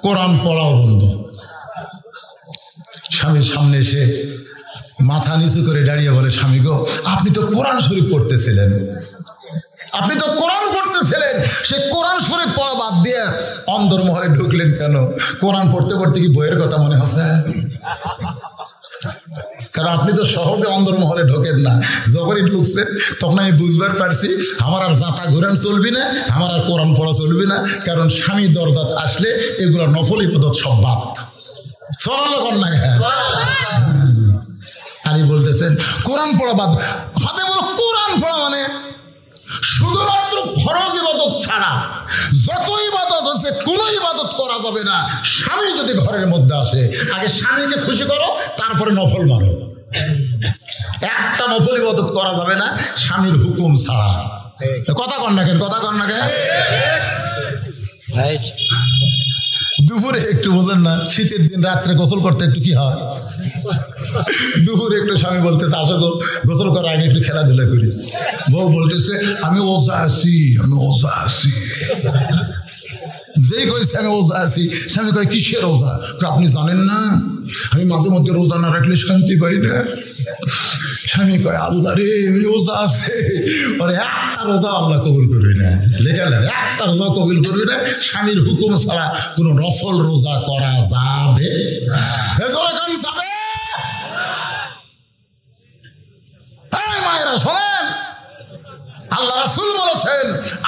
কোরআন পড়াও বন্ধ। স্বামীর সামনে এসে মাথা নিচু করে দাঁড়িয়ে বলে, স্বামী গো, আপনি তো কোরআন শরীফ পড়তেছিলেন, আপনি তো কোরআন পড়তেছিলেন, সে কোরআন শরীফ পড়া বাদ দিয়ে অন্দর মহলে ঢুকলেন কেন? কোরআন পড়তে পড়তে কি বইয়ের কথা মনে হচ্ছে? কারণ আপনি তো সহজে অন্দর মহলে ঢোকেন না। যখনই ঢুকছেন তখন আমি বুঝবার পারছি আমার আর জাতা ঘুরান চলবি না, আমার আর কোরআন পড়া চলবি না। কারণ স্বামী দরজাত আসলে এগুলো নফল ইবাদত সব বাদ। আলী বলতেছেন কোরআন পড়া বাদ। ফাতেমা কোরআন পড়া মানে শুধুমাত্র ফরজ ইবাদত ছাড়া যত ইবাদত আছে কোনো ইবাদত করা যাবে না স্বামী যদি ঘরের মধ্যে আসে। আগে স্বামীকে খুশি করো, তারপরে নফল মারো। একটা নফল ইবাদত করা যাবে না স্বামীর হুকুম ছাড়া। কথা কন না কেন? কথা কন না কেন? দুপুরে একটু বলেন না, শীতের দিন রাত্রে গোসল করতে একটু কি হয়? দুপুরে একটু স্বামী বলতেছে, আসো গো গোসল করার আগে একটু খেলাধুলা করি। বউ বলতেছে, আমি ওজা আছি, আমি ওজা আছি। যেই কইছে আমি ওজা আছি, স্বামী কয় কিসের ওজা? আপনি জানেন না আমি মাঝে মধ্যে রোজা না রাখলে শান্তি পাই না। স্বামী কয়, আল্লাহ রে, রোজা আছে, একটা রোজা আল্লাহ কবুল করবে না। লেখালেন একটা রোজা কবুল করবে না, স্বামীর হুকুম ছাড়া কোনো নফল রোজা করা যাবে? মায়েরা শোনেন, আল্লাহ রাসূল বলেছেন,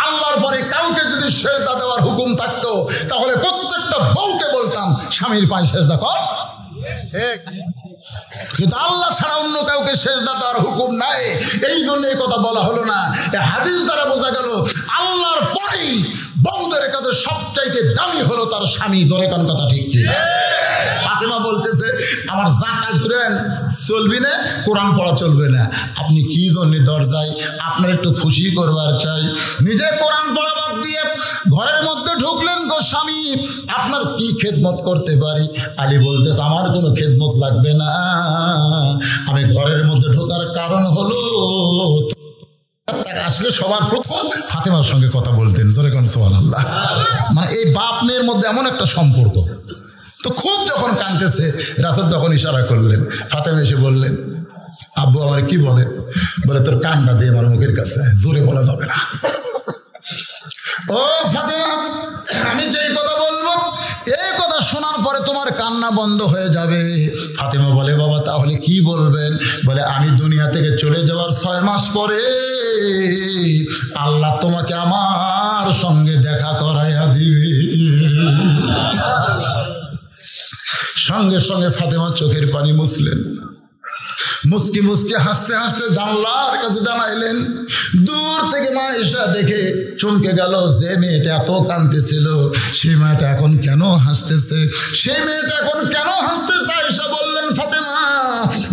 আল্লাহর পরে কাউকে যদি সেজদা দেওয়ার হুকুম থাকতো তাহলে প্রত্যেকটা বউকে বলতাম স্বামীর পায়ে সেজদা কর। কিন্তু আল্লাহ ছাড়া অন্য কাউকে সেজদা দেওয়ার হুকুম নাই। এই জন্য এই কথা বলা হলো না। হাদিস দ্বারা বোঝা গেল আল্লাহর পরেই বউদের কাছে সবচাইতে দামি হলো তার স্বামী। ধরে কোন কথা ঠিক কি? ফাতেমা বলতেছে, আমার জাকা ঘুরেন চলবি না, কোরআন পড়া চলবে না। আপনি কি জন্য দরজায়? আপনার একটু খুশি করবার চাই। নিজে কোরআন পড়া বাদ দিয়ে ঘরের মধ্যে ঢুকলেন গো স্বামী, আপনার কি খেদমত করতে পারি? আলী বলতেছে, আমার কোনো খেদমত লাগবে না। আমি ঘরের মধ্যে ঢোকার কারণ হলো আসলে সবার প্রথম ফাতেমার সঙ্গে কথা বলতেন। জোরে কোন সুবহানাল্লাহ। মানে এই বাপ মেয়ের মধ্যে এমন একটা সম্পর্ক। তো খুব যখন কাঁদতেছে রাসূল তখন ইশারা করলেন। ফাতেমা এসে বললেন, আব্বু আমার কি বলে? বলে, তোর কান্না দিয়ে আমার মুখের কাছে, জোরে বলা যাবে না। ও ফাতেমা, আমি যেই কথা বলবো এই কথা শোনার পরে তোমার কান্না বন্ধ হয়ে যাবে। ফাতেমা বলে, বাবা তাহলে কি বলবেন? বলে, আমি দুনিয়া থেকে চলে যাওয়ার 6 মাস পরে আল্লাহ তোমাকে আমার সঙ্গে দেখা করাইয়া দিবে। সঙ্গে সঙ্গে ফাতেমা চোখের পানি মুছলেন, মুসকি মুসকি হাসতে হাসতে জানলার কাছে দাঁড়াইলেন। দূর থেকে মা এসা দেখে চমকে গেল, যে মেয়েটা এত কাঁদতেছিল সেই মেয়েটা এখন কেন হাসতেছে? সেই মেয়েটা এখন কেন হাসতেছে? আয়েশা বললেন, ফাতেমা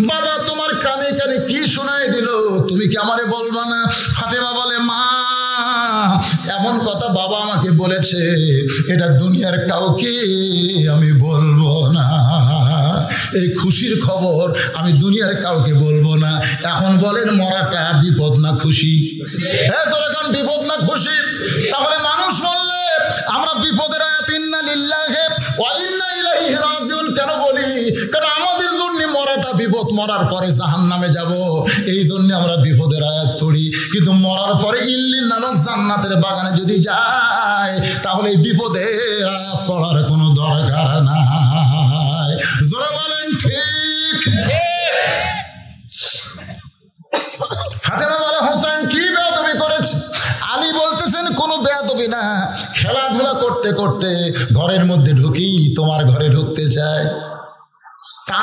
বাবা তোমার কানে কানে কি শোনাই দিল, তুমি কি আমারে বলবা না? ফাতেমা বলে, মা এমন কথা বাবা আমাকে বলেছে, এটা দুনিয়ার কাউকে আমি বলবো না। এই খুশির খবর আমি দুনিয়ার কাউকে বলবো না। এখন বলেন মরাটা বিপদ না খুশি? হ্যাঁ তোরা কারণ বিপদ না খুশি? তাহলে মানুষ বললে আমরা বিপদের আয়াত ইন্না লিল্লাহি ওয়া ইন্না ইলাইহি মরার পরে জাহান্নামে যাব, এই জন্য আমরা বিপদের আয়াত পড়ি। কিন্তু মরার পরে ইল্লিন নামক জান্নাতের বাগানে যদি যায় তাহলে এই বিপদের আয়াত পড়ার কোনো দরকার নাই। জোরে বলেন ঠিক। ফাতেমা বলে, হোসেন কি বেয়াদবি করেছে? আলী বলতেছেন কোনো বেয়াদবি না, খেলাধুলা করতে করতে ঘরের মধ্যে ঢুকি তোমার ঘরে ঢুকতে চায়,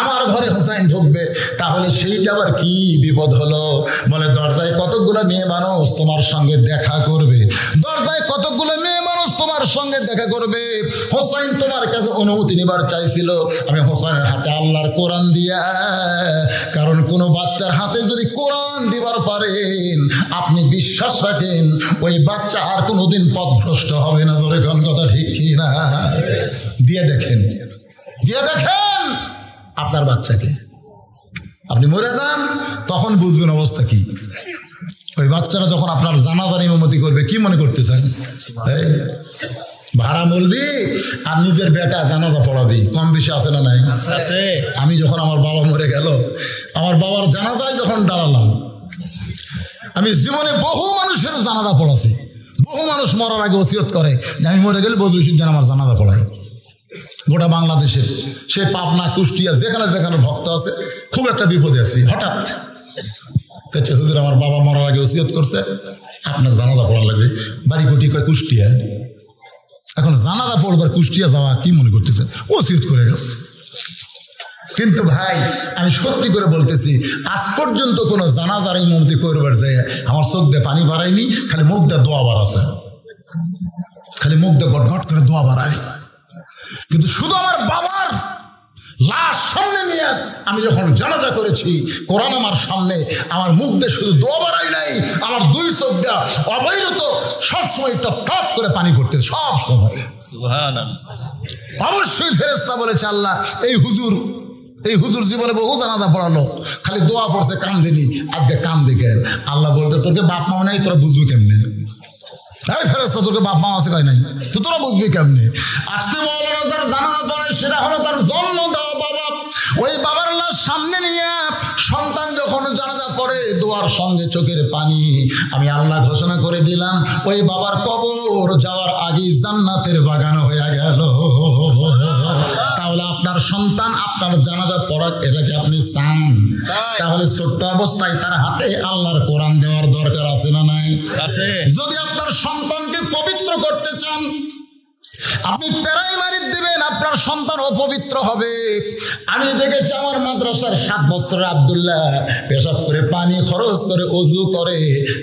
আমার ঘরে হোসেন ঢুকবে, তাহলে সেইটা আবার কি বিপদ হলো? বলে দরজায় কতগুলো মেয়ে মানুষ তোমার সঙ্গে দেখা করবে, দরজায় কতগুলো মেয়ে মানুষ তোমার সঙ্গে দেখা করবে। হোসেন তোমার কাছে অনুমতি নিবার চাইছিল, আমি হোসেনের হাতে আল্লাহর কোরআন দিয়া, কারণ কোনো বাচ্চার হাতে যদি কোরআন দিবার পারেন আপনি বিশ্বাস রাখেন ওই বাচ্চা আর কোনোদিন পথভ্রষ্ট হবে না। ধরে কোন কথা ঠিক কি না? দিয়ে দেখেন, দিয়ে দেখেন আপনার বাচ্চাকে, আপনি মরে যান তখন বুঝবেন অবস্থা কি। ওই বাচ্চারা যখন আপনার জানাজার ইমামতি করবে কি মনে করতেছেন? ভাড়া মলবি আর নিজের বেটা জানাজা পড়াবি, কম বেশি আছে না নাই? আমি যখন আমার বাবা মরে গেল, আমার বাবার জানাজায় যখন দাঁড়ালাম, আমি জীবনে বহু মানুষের জানাজা পড়াছি। বহু মানুষ মরার আগে ওসিয়ত করে যে আমি মরে গেলে বদরুল যেন আমার জানাজা পড়াই। গোটা বাংলাদেশের সে পাবনা, কুষ্টিয়া, যেখানে যেখানে ভক্ত আছে, খুব একটা বিপদে আছি। হঠাৎ হুজুর আমার বাবা মরার আগে ওসিয়ত করছে আপনার জানাজা পড়া লাগবে, বাড়ি কোটি কয় কুষ্টিয়া। এখন জানাজা পড়বার কুষ্টিয়া যাওয়া কি মনে করতেছে? ওসিয়ত করে গেছে। কিন্তু ভাই আমি সত্যি করে বলতেছি, আজ পর্যন্ত কোনো জানাজার ইমামতি করবার যায় আমার চোখ দিয়ে পানি বাড়ায়নি, খালি মুখ দিয়ে দোয়া বাড়াছে, খালি মুখ দিয়ে গটগট করে দোয়া বাড়ায়। কিন্তু শুধু আমার বাবার লাশ সামনে নিয়ে আমি যখন জানাজা করেছি, কোরআন আমার সামনে, আমার মুখ দিয়ে শুধু দোয়া বাড়াই নাই, আমার দুই চোখ দেওয়া অবৈরত সবসময় টপ করে পানি পড়তে, সব সময়। অবশ্যই ফেরেশতা বলেছে আল্লাহ এই হুজুর জীবনে বহু জানাজা পড়ালো, খালি দোয়া পড়ছে, কান্দেনি, আজকে কান্দে কেন? আল্লাহ বলতে তোকে বাপ মা নাই, তোরা বুঝবি কেমনে? ফেরেশতা তোকে বাপ মা আছে কয় নাই, তো তোরা বুঝবি কেমনে? আজকে যার জানাজা পড়ে সেটা হলো তার জন্ম দেওয়া বাবা। ওই বাবার লাশ সামনে নিয়ে সন্তান যখন জানাজা পড়ে, দোয়ার সঙ্গে চোখের পানি, আমি আল্লাহ ঘোষণা করে দিলাম ওই বাবার কবর যাওয়ার আগেই জান্নাতের বাগান হয়ে গেল। তাহলে আপনার সন্তান আপনার জানাজা পড়াক, এটাকে আপনি চান? তাহলে ছোট্ট অবস্থায় তার হাতে আল্লাহর কোরআন দেওয়ার দরকার আছে না নাই? যদি আপনার সন্তানকে পবিত্র করতে চান, আপনি প্রাইমারি দিবেন, আপনার সন্তান অপবিত্র হবে। আমি দেখেছি আমার মাদ্রাসার 7 বছরের আব্দুল্লাহ পেশাব করে পানি খরচ করে অজু করে।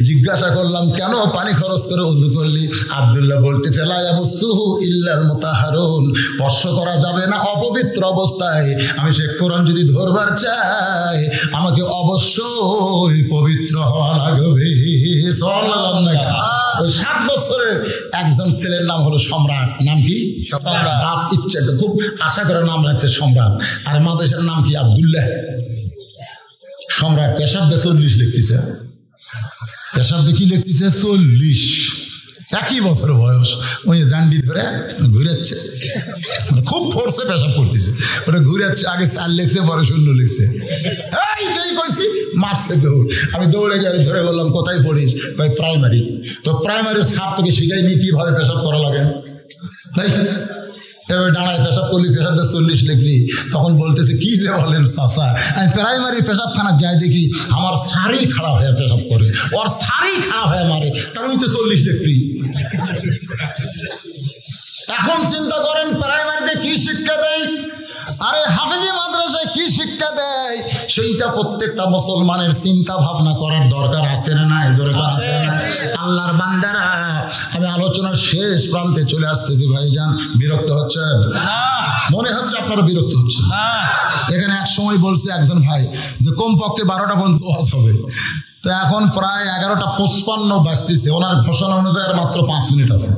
জিজ্ঞাসা করলাম কেন পানি খরচ করে অজু করলি? আব্দুল্লাহ বলতেছে লা ইয়ামুসুহু ইল্লাল মুতাহহারুন, স্পর্শ করা যাবে না অপবিত্র অবস্থায়। আমি সে কোরআন যদি ধরবার চাই আমাকে অবশ্যই পবিত্র হওয়া লাগবে। ওই 7 বছরের একজন ছেলের নাম হলো সম্রাট। নাম কি? বাপ ইচ্ছে খুব আশা করে নাম রাখছে সম্রাট। আর মাদ্রাসার নাম কি? আব্দুল্লাহ। সম্রাট পেশাব 40 লিখতেছে, পেশাব কি লিখতেছে 40, একই বছর বয়স। ওই জান্ডি ধরে ঘুরাচ্ছে, খুব ফোর্সে পেশাব করতেছে, ওটা ঘুরাচ্ছে। আগে 4 লিখছে, পরে 0 লিখছে। এই যেই কইছি মারছে দৌড়। আমি দৌড়ে গিয়ে ধরে বললাম কোথায় পড়িস? ভাই প্রাইমারি। তো প্রাইমারির ছাত্র তোকে শিখাইনি কিভাবে পেশাব করা লাগে, তাই এবার দাঁড়ায় পেশাব করলি, পেশাবটা 40 লিখলি। তখন বলতেছে কি যে বলেন চাচা, আমি প্রাইমারি পেশাবখানা যাই দেখি আমার সারি খারাপ হয়ে পেশাব করে, ওর সারি খারাপ হয়ে মারে, তার তো 40 লিখবি। এখন চিন্তা করেন প্রাইমারিতে কি শিক্ষা দেয়, আরে হাফেজি মাদ্রাসায় কি শিক্ষা দেয়, সেইটা প্রত্যেকটা মুসলমানের চিন্তা ভাবনা করার দরকার আছে না নাই? আল্লাহর বান্দারা, আমি আলোচনার শেষ প্রান্তে চলে আসতেছি ভাইজান, বিরক্ত হচ্ছেন? মনে হচ্ছে আপনারা বিরক্ত হচ্ছেন। এখানে এক সময় বলছে একজন ভাই যে কমপক্ষে 12টা পর্যন্ত ওয়াজ হবে, তো এখন প্রায় 11:55 বাজতেছে। ওনার ঘোষণা অনুযায়ী আর মাত্র 5 মিনিট আছে।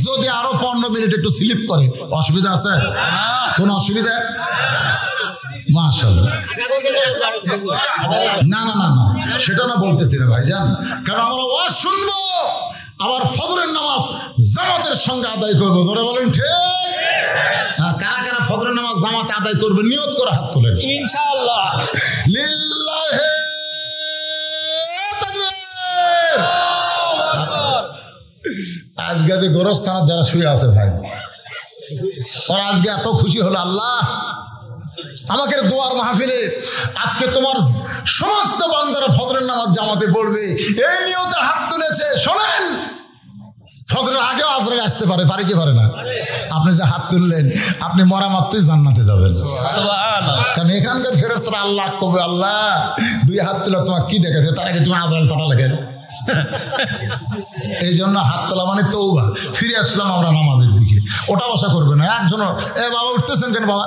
যদি আরো 15 মিনিট একটু স্লিপ করে অসুবিধা আছে? কোন অসুবিধা? মাশাআল্লাহ। না না না না, সেটা না বলতেছি না ভাইজান, কারণ আমরা ওয়াজ শুনবো, আবার ফজরের নামাজ জামাতের সঙ্গে আদায় করবো। ধরে বলেন ঠিক? কারা কারা ফজরের নামাজ জামাতে আদায় করবে, নিয়ত করে হাত তোলেন ইনশাআল্লাহ। লিল্লাহি তাকবীর। আজকে যে গোরস্থানে যারা শুয়ে আছে ভাই, ওরা আজকে এত খুশি হলো, আল্লাহ আমাকে দোয়ার মাহফিলে আজকে তোমার সমস্ত বান্দারা ফজরের নামাজ জামাতে পড়বে, এই নিয়তে হাত তুলেছে। শোনেন, ফজরের আগেও আজরাইল আসতে পারে, পারে কি পারে না? আপনি যে হাত তুললেন, আপনি মরা মাত্রই জান্নাতে যাবেন, কারণ এখানকার ফেরেশতারা আল্লাহ কবে, আল্লাহ দুই হাত তুলে তোমার কি দেখেছে, তার আগে তুমি আজরাইল পাঠালে কেন? এই জন্য হাত তোলা মানে তওবা। ফিরে আসলাম আমরা নামাজের দিকে, ওটা আশা করবে না একজন। এ বাবা উঠতেছেন কেন বাবা?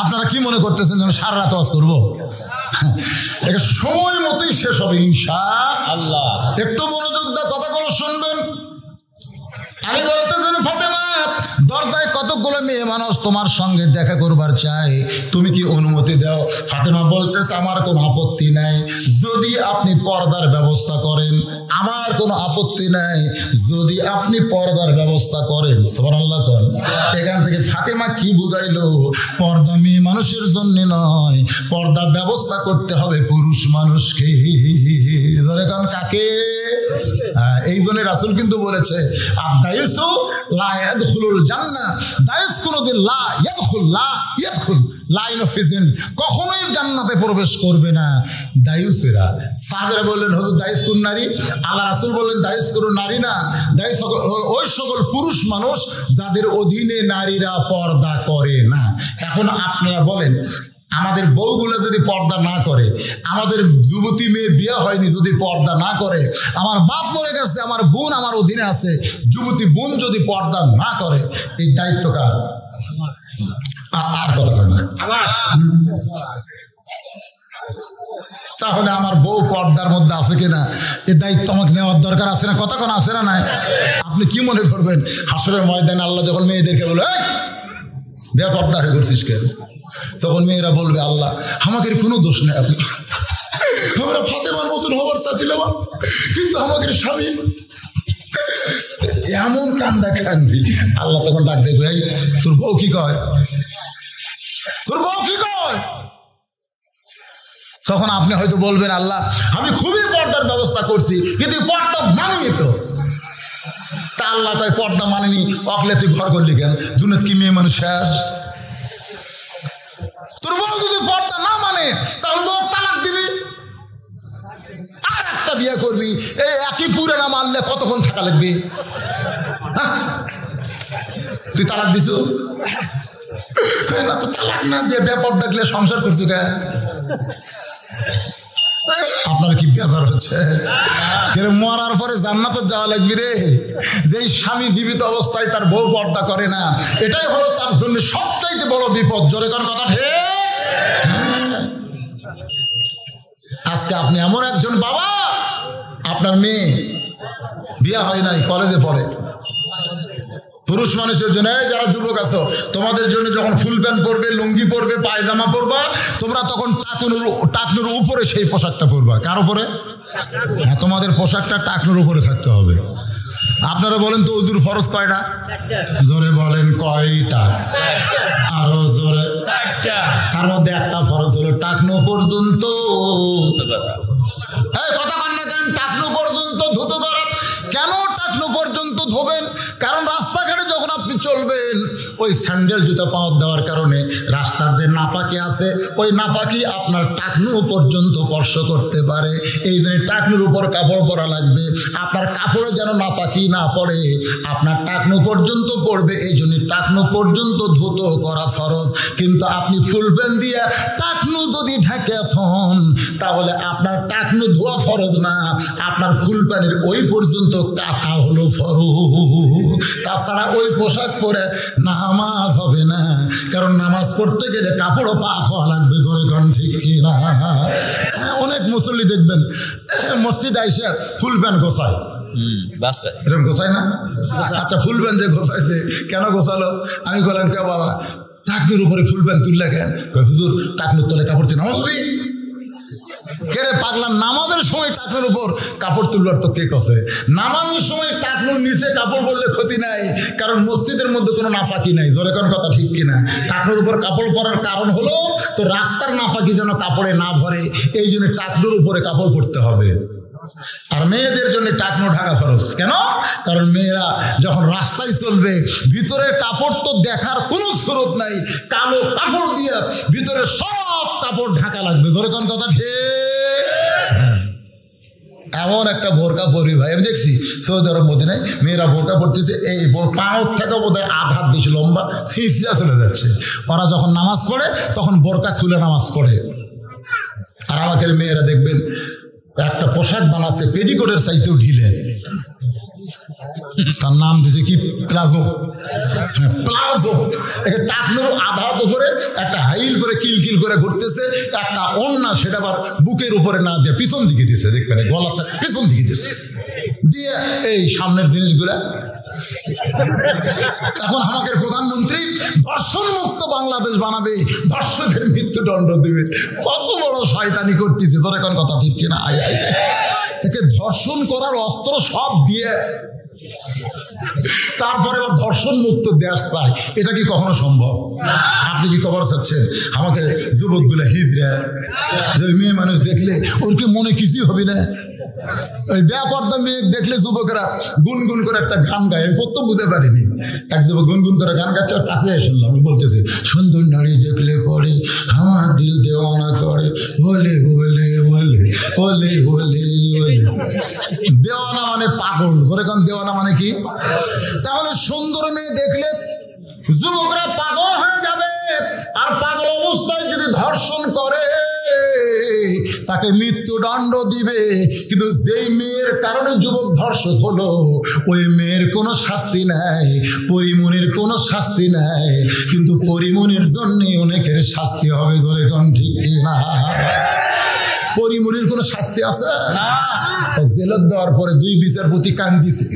আপনারা কি মনে করতেছেন যেন সারা রাত ওয়াজ করবো? এটা সময় মতোই শেষ হবে ইনশাআল্লাহ। একটু মনোযোগ দিয়ে কথাগুলো শুনবেন। আমি বলতেছেন, ফাতেমা দরজায় কতগুলো মেয়ে মানুষ তোমার সঙ্গে দেখা করবার চাই, তুমি কি অনুমতি দাও? ফাতেমা বলতেছে, আমার কোনো আপত্তি নাই যদি আপনি পর্দার ব্যবস্থা করেন, আমার কোনো আপত্তি নাই যদি আপনি পর্দার ব্যবস্থা করেন। সুবহানাল্লাহ। এখান থেকে ফাতেমা কি বুঝাইলো? পর্দা মেয়ে মানুষের জন্য নয়, পর্দা ব্যবস্থা করতে হবে পুরুষ মানুষকে। ধরে কারণ কাকে? এই জন্য রাসূল কিন্তু বলেছে, আদাইসু লা ইয়াদখুলুল জান্নাহ, দাইস কোনদিন লা ইয়াদখুল, লা ইয়াদখুল লাইন অফ ইজেন, কখনোই জান্নাতে প্রবেশ করবে না দায়ুসেরা। সাহাবারা বললেন, হুজুর দায়ুস কোন নারী? আল্লাহ রাসূল বললেন, দায়ুস কোন নারী না, দায়ুস ওই সকল পুরুষ মানুষ যাদের অধীনে নারীরা পর্দা করে না। এখন আপনারা বলেন, আমাদের বউগুলো যদি পর্দা না করে, আমাদের যুবতী মেয়ে বিয়ে হয়নি যদি পর্দা না করে, আমার বাপ মরে গেছে, আমার বোন আমার অধীনে আছে, যুবতী বোন যদি পর্দা না করে, এই দায়িত্ব কার? আর কথা কয় না। তাহলে আমার বউ পর্দার মধ্যে আছে কিনা, এই দায়িত্ব আমাকে নেওয়ার দরকার আছে না? কথা কোন আছে না? নাই। আপনি কি মনে করবেন হাসরের ময়দানে আল্লাহ যখন মেয়েদেরকে বলে, এই বেপর্দা হয়ে করছিস কেন? তখন মেয়েরা বলবে, আল্লাহ আমাদের কোনো দোষ নেই, আপনি আমরা ফাতেমার মতন হবার চাচ্ছিলাম, কিন্তু আমাদের স্বামী এমন কান্দা কান্দি। আল্লাহ তখন ডাক দেবে, এই তোর বউ কি কয়, তোর বউ কি কয়? তখন আপনি হয়তো বলবেন, আল্লাহ আমি খুবই পর্দার ব্যবস্থা করছি, কিন্তু পর্দা মানিনি তো। তা আল্লাহ কয়, পর্দা মানেনি, অকলে তুই ঘর করলি কেন? দুনিয়াত কি মেয়ে মানুষ শেষ? তোর বউ যদি পর্দা না মানে, তাহলে তো তালাক দিবি, আর একটা বিয়ে করবি। এই একই পুরে না মানলে কতক্ষণ থাকা লাগবে? তুই তালাক দিছ না? তো তালাক না দিয়ে বেপর্দা দেখলে সংসার করছি কে? আপনার কি বেজার হচ্ছে? মরার পরে জান্নাতে যাওয়া লাগবে রে। যে স্বামী জীবিত অবস্থায় তার বউ পর্দা করে না, এটাই হলো তার জন্য সবচাইতে বড় বিপদ। জোরে কোন কথা ঠিক? আজকে আপনি এমন একজন বাবা, আপনার মেয়ে বিয়ে হয় নাই, কলেজে পড়ে, পুরুষ মানুষের জন্য, যারা যুবক আছো তোমাদের জন্য যখন ফুল প্যান্ট পরবে, লুঙ্গি পরবে, পায়জামা পরবা, তোমরা তখন টাকনুর উপরে সেই পোশাকটা পরবা। কার উপরে? হ্যাঁ, তোমাদের পোশাকটা টাকনুর উপরে থাকতে হবে। আপনারা বলেন তো ওযুর ফরজ কয়টা? জোরে বলেন কয়টা? আরো জোরে। তার মধ্যে একটা ফরজ হলো টাকনু পর্যন্ত, কথা বল না কেন? টাকনু পর্যন্ত ধুতে করা। কেন টাকনু পর্যন্ত ধোবেন? কারণ রাস্তাঘাটে যখন আপনি চলবেন, ওই স্যান্ডেল জুতা পাওয়ার দেওয়ার কারণে রাস্তার যে নাপাকি আছে, ওই নাপাকি আপনার টাকনু পর্যন্ত স্পর্শ করতে পারে। এই জন্য টাকনুর উপর কাপড় পরা লাগবে। আপনার কাপড়ে যেন নাপাকি না পড়ে, আপনার টাকনু পর্যন্ত পড়বে, এই জন্য টাকনু পর্যন্ত ধুত করা ফরজ। কিন্তু আপনি ফুল প্যান্ট দিয়ে টাকনু যদি ঢেকে থন, তাহলে আপনার টাকনু ধোয়া ফরজ না, আপনার ফুল প্যান্টের ওই পর্যন্ত কাটা হলো ফরজ। তাছাড়া ওই পোশাক পরে নামাজ হবে না, কারণ নামাজ পড়তে গেলে কাপড়ও পাক হওয়া লাগবে। ধরে কোন ঠিক কিনা? অনেক মুসল্লি দেখবেন মসজিদ আইসা ফুল প্যান্ট গোছায়, এরকম গোছায় না? আচ্ছা, ফুল প্যান্ট যে গোছাইছে, কেন গোছালো? আমি বললাম, কে বাবা টাকনুর উপরে ফুল প্যান্ট তুললে কেন? হুজুর টাকনুর তলে কাপড় দিয়ে নামাজ হবে। কেরে পাগলা, নামাজের সময় টাকনুর উপর কাপড় তুলবার তো কে কছে? নামাজের সময় টাকনুর নিচে কাপড় বললে ক্ষতি নাই, কারণ মসজিদের মধ্যে কোনো নাফাকি নাই। জোরে কোন কথা ঠিক কিনা? টাকনুর উপর কাপড় পরার কারণ হলো তো রাস্তার নাফাকি যেন কাপড়ে না ভরে, এই জন্য টাকনুর উপরে কাপড় পরতে হবে। আর মেয়েদের জন্য টাকনো ঢাকা খরচ। কেন? কারণ মেয়েরা যখন রাস্তায় চলবে, ভিতরে কাপড় তো দেখার কোনো সুরত নাই, কালো কাপড় দিয়ে ভিতরে সব কাপড় ঢাকা লাগবে। ধরে কোন কথা ঠিক? এমন একটা বোরকা পরি ভাই, আমি দেখছি সৌদি আরব মদিনায় মেয়েরা বোরকা পড়তেছে, এই পাঁচ থেকে বোধহয় আধ হাত বেশি লম্বা, সিঁচিয়া চলে যাচ্ছে। ওরা যখন নামাজ পড়ে তখন বোরকা খুলে নামাজ পড়ে। আর আমাদের মেয়েরা দেখবেন একটা পোশাক বানাচ্ছে পেটিকোটের চাইতেও ঢিলে, তার নাম দিয়েছে কি প্লাজো। প্লাজো টাকনুর আধা হাত উপরে একটা হাইল করে কিলকিল করে ঘুরতেছে, একটা ওড়না সেটা আবার বুকের উপরে না দিয়ে পিছন দিকে দিয়েছে, দেখবেন গলাটা পিছন দিকে দিয়েছে, দিয়ে এই সামনের জিনিসগুলা। এখন আমাদের প্রধানমন্ত্রী ধর্ষণ মুক্ত বাংলাদেশ বানাবে, ধর্ষকের মৃত্যুদণ্ড দেবে। কত বড় শয়তানি করতেছে। তোর এখন কথা ঠিক কিনা? একে ধর্ষণ করার অস্ত্র সব দিয়ে তারপরে ধর্ষণ মুক্ত দেশ চাই, এটা কি কখনো সম্ভব? আপনি কি খবর চাচ্ছেন? আমাকে যুবকগুলা হিজড়া মেয়ে মানুষ দেখলে ওর কি মনে কিছুই হবে না? ওই ব্যাপারটা মেয়ে দেখলে যুবকেরা গুনগুন করে একটা গান গায়। আমি প্রথম বুঝতে পারিনি, এক যুবক গুনগুন করে গান গাচ্ছে, ওর কাছে শুনলাম, আমি বলতেছে সুন্দর নারী দেখলে পরে আমার দিল দেওয়ানা করে, বলে বলে বলে বলে বলে বলে। দেওয়ানা মানে পাগল। ধরে কারণ দেওয়ানা মানে কি? তাহলে সুন্দর মেয়ে দেখলে যুবকরা পাগল হয়ে যাবে, আর পাগল অবস্থায় যদি ধর্ষণ করে তাকে মৃত্যুদণ্ড দিবে। কিন্তু যেই মেয়ের কারণে যুবক ধর্ষক হলো, ওই মেয়ের কোনো শাস্তি নাই, পরিমনির কোনো শাস্তি নাই, কিন্তু পরিমনির জন্য অনেকের শাস্তি হবে। ধরে কোন ঠিক না? পরিমনির কোনো শাস্তি আছে? জেলত দেওয়ার পরে 2 বিচারপতি কান্দিছে,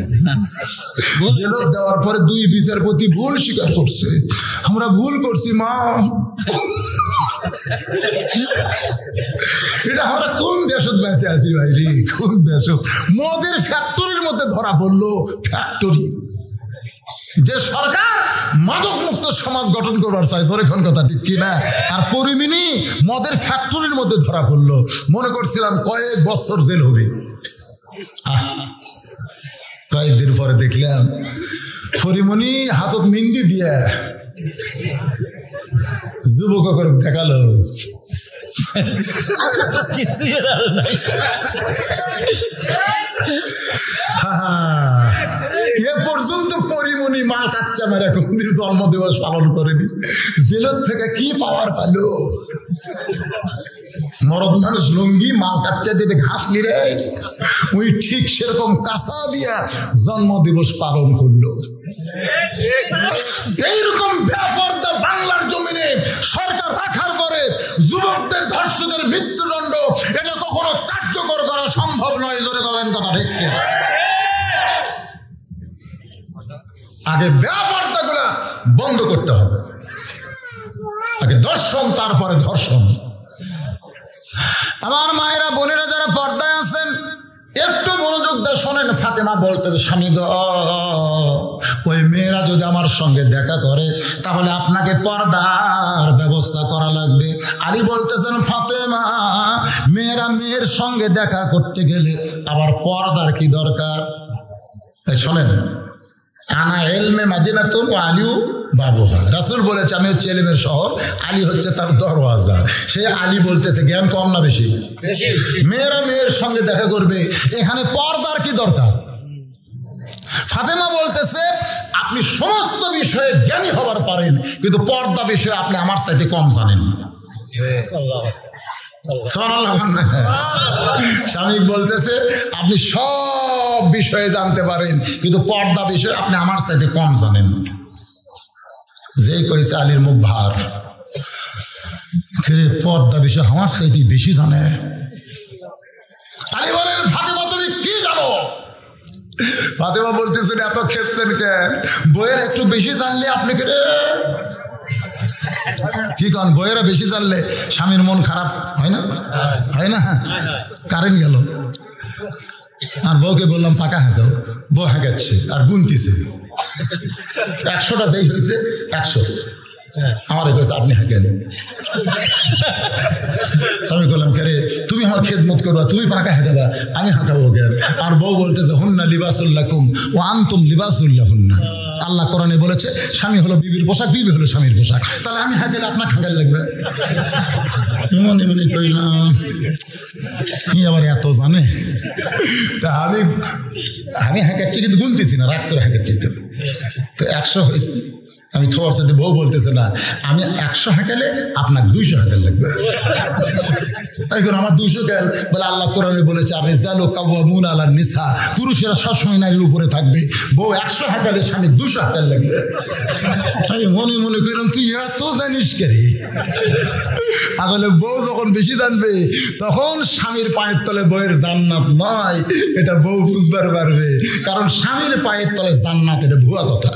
জেলত দেওয়ার পরে 2 বিচারপতি ভুল স্বীকার করছে, আমরা ভুল করছি মা। এটা আমরা কোন দেশত বেঁচে আছি ভাই রে? কোন দেশ? মদের ফ্যাক্টরির মধ্যে ধরা পড়লো। ফ্যাক্টরি যে সরকার মাদক মুক্ত সমাজ গঠন করবার চাই, ধরে কোন কথা ঠিক কিনা? আর পরিমিনি মদের ফ্যাক্টরির মধ্যে ধরা পড়লো। মনে করছিলাম কয়েক বছর জেল হবে, কয়েকদিন পরে দেখলাম পরিমনি হাতত মিন্দি দিয়ে যুবক করে দেখালো। এ পর্যন্ত পরিমনি মা কাচ্চা মেরা কোনদিন জন্ম দিবস পালন করেনি, জেলের থেকে কি পাওয়ার পালো? মরদ মানুষ লুঙ্গি মা কাচ্চা দিতে ঘাস নিরে, ওই ঠিক সেরকম কাঁচা দিয়া জন্ম দিবস পালন করলো। এইরকম ব্যাপারটা বাংলার জমিনে সরকার রাখার পরে যুবকদের ধর্ষকের মৃত্যুদণ্ড এটা কখনো কার্যকর করা সম্ভব নয়। জোরে বলেন কথা ঠিক? আগে ব্যাপারটা গুলা বন্ধ করতে হবে। আগে দর্শন, তারপরে ধর্ষণ। আমার মায়েরা বোনেরা যারা পর্দায় আছেন একটু মনোযোগ দিয়ে শোনেন। ফাতেমা বলতেছে, স্বামী গো, ওই মেয়েরা যদি আমার সঙ্গে দেখা করে তাহলে আপনাকে পর্দার ব্যবস্থা করা লাগবে। আলী বলতেছেন, ফাতেমা, মেয়েরা মেয়ের সঙ্গে দেখা করতে গেলে আবার পর্দার কি দরকার? শোনেন, আনা এলমে মাদিনাতুন ওয়া আলিউ বাবুহা। রাসূল বলেছে আমি হচ্ছে এলেমের শহর, আলী হচ্ছে তার দরওয়াজা। সে আলী বলতেছে জ্ঞান কম না বেশি? মেয়েরা মেয়ের সঙ্গে দেখা করবে, এখানে পর্দার কি দরকার? ফাতেমা বলতেছে আপনি সমস্ত বিষয়ে জ্ঞানী হবার পারেন, কিন্তু পর্দা বিষয়ে আপনি আমার চাইতে কম জানেন। স্বামী বলতেছে আপনি সব বিষয়ে জানতে পারেন, কিন্তু পর্দা বিষয়ে আপনি আমার চাইতে কম জানেন। যেই কয়েছে আলীর মুখ ভার, পর্দা বিষয়ে আমার চাইতে বেশি জানে। আলী বলেন, ফাতেমা তুমি কি জানো? ফাতেমা বলতেছেন এত খেপছেন কেন? বইয়ের একটু বেশি জানলে আপনি কে কি কন বইয়েরা বেশি জানলে স্বামীর মন খারাপ হয় না? হয় না? কারেন্ট গেল আর বউকে বললাম পাকা হাঁকাও, বউ হাঁকাচ্ছে আর গুনতিছে 100টা যেই হয়েছে 100 আমার কাছে আপনি হাঁকেন। আমি বললাম কে রে তুমি আমার খেদমত করবা, তুমি পাকা হাঁকাবা, আমি হাঁকাবো কেন? আর বউ বলতেছে হুন্না লিবাসুল্লাকুম ওয়া আনতুম লিবাসুল্লাহুন্না। আল্লাহ কোরআনে বলেছে স্বামী হলো বিবির পোশাক, বিবি হলো স্বামীর পোশাক। তাহলে আমি হাঁকালে আপনার হাঁকাল লাগবে? মনে মনে কইলাম আবার এত জানে। তা আমি হাঁকাচ্ছি কিন্তু গুনতেছি না, রাগ করে হাঁকাচ্ছি। তো 100 হয়েছে। আমি খবর সাথে বউ বলতেছে না আমি 100 হাঁকালে আপনার 200 হাঁকাল লাগবে। এখন আমার 200 গেল বলে আল্লাহ কোরআনে বলেছে আর রিজালু কাওয়ামুন আলান নিসা, পুরুষেরা সবসময় নারীর উপরে থাকবে। বউ 100 হাঁকালে স্বামী 200 হাঁকাল লাগবে। আমি মনে মনে করলাম তুই এত জানিস কে রে? আসলে বউ যখন বেশি জানবে তখন স্বামীর পায়ের তলে বউয়ের জান্নাত নয়, এটা বউ বুঝবার পারবে। কারণ স্বামীর পায়ের তলে জান্নাত এটা ভুয়া কথা।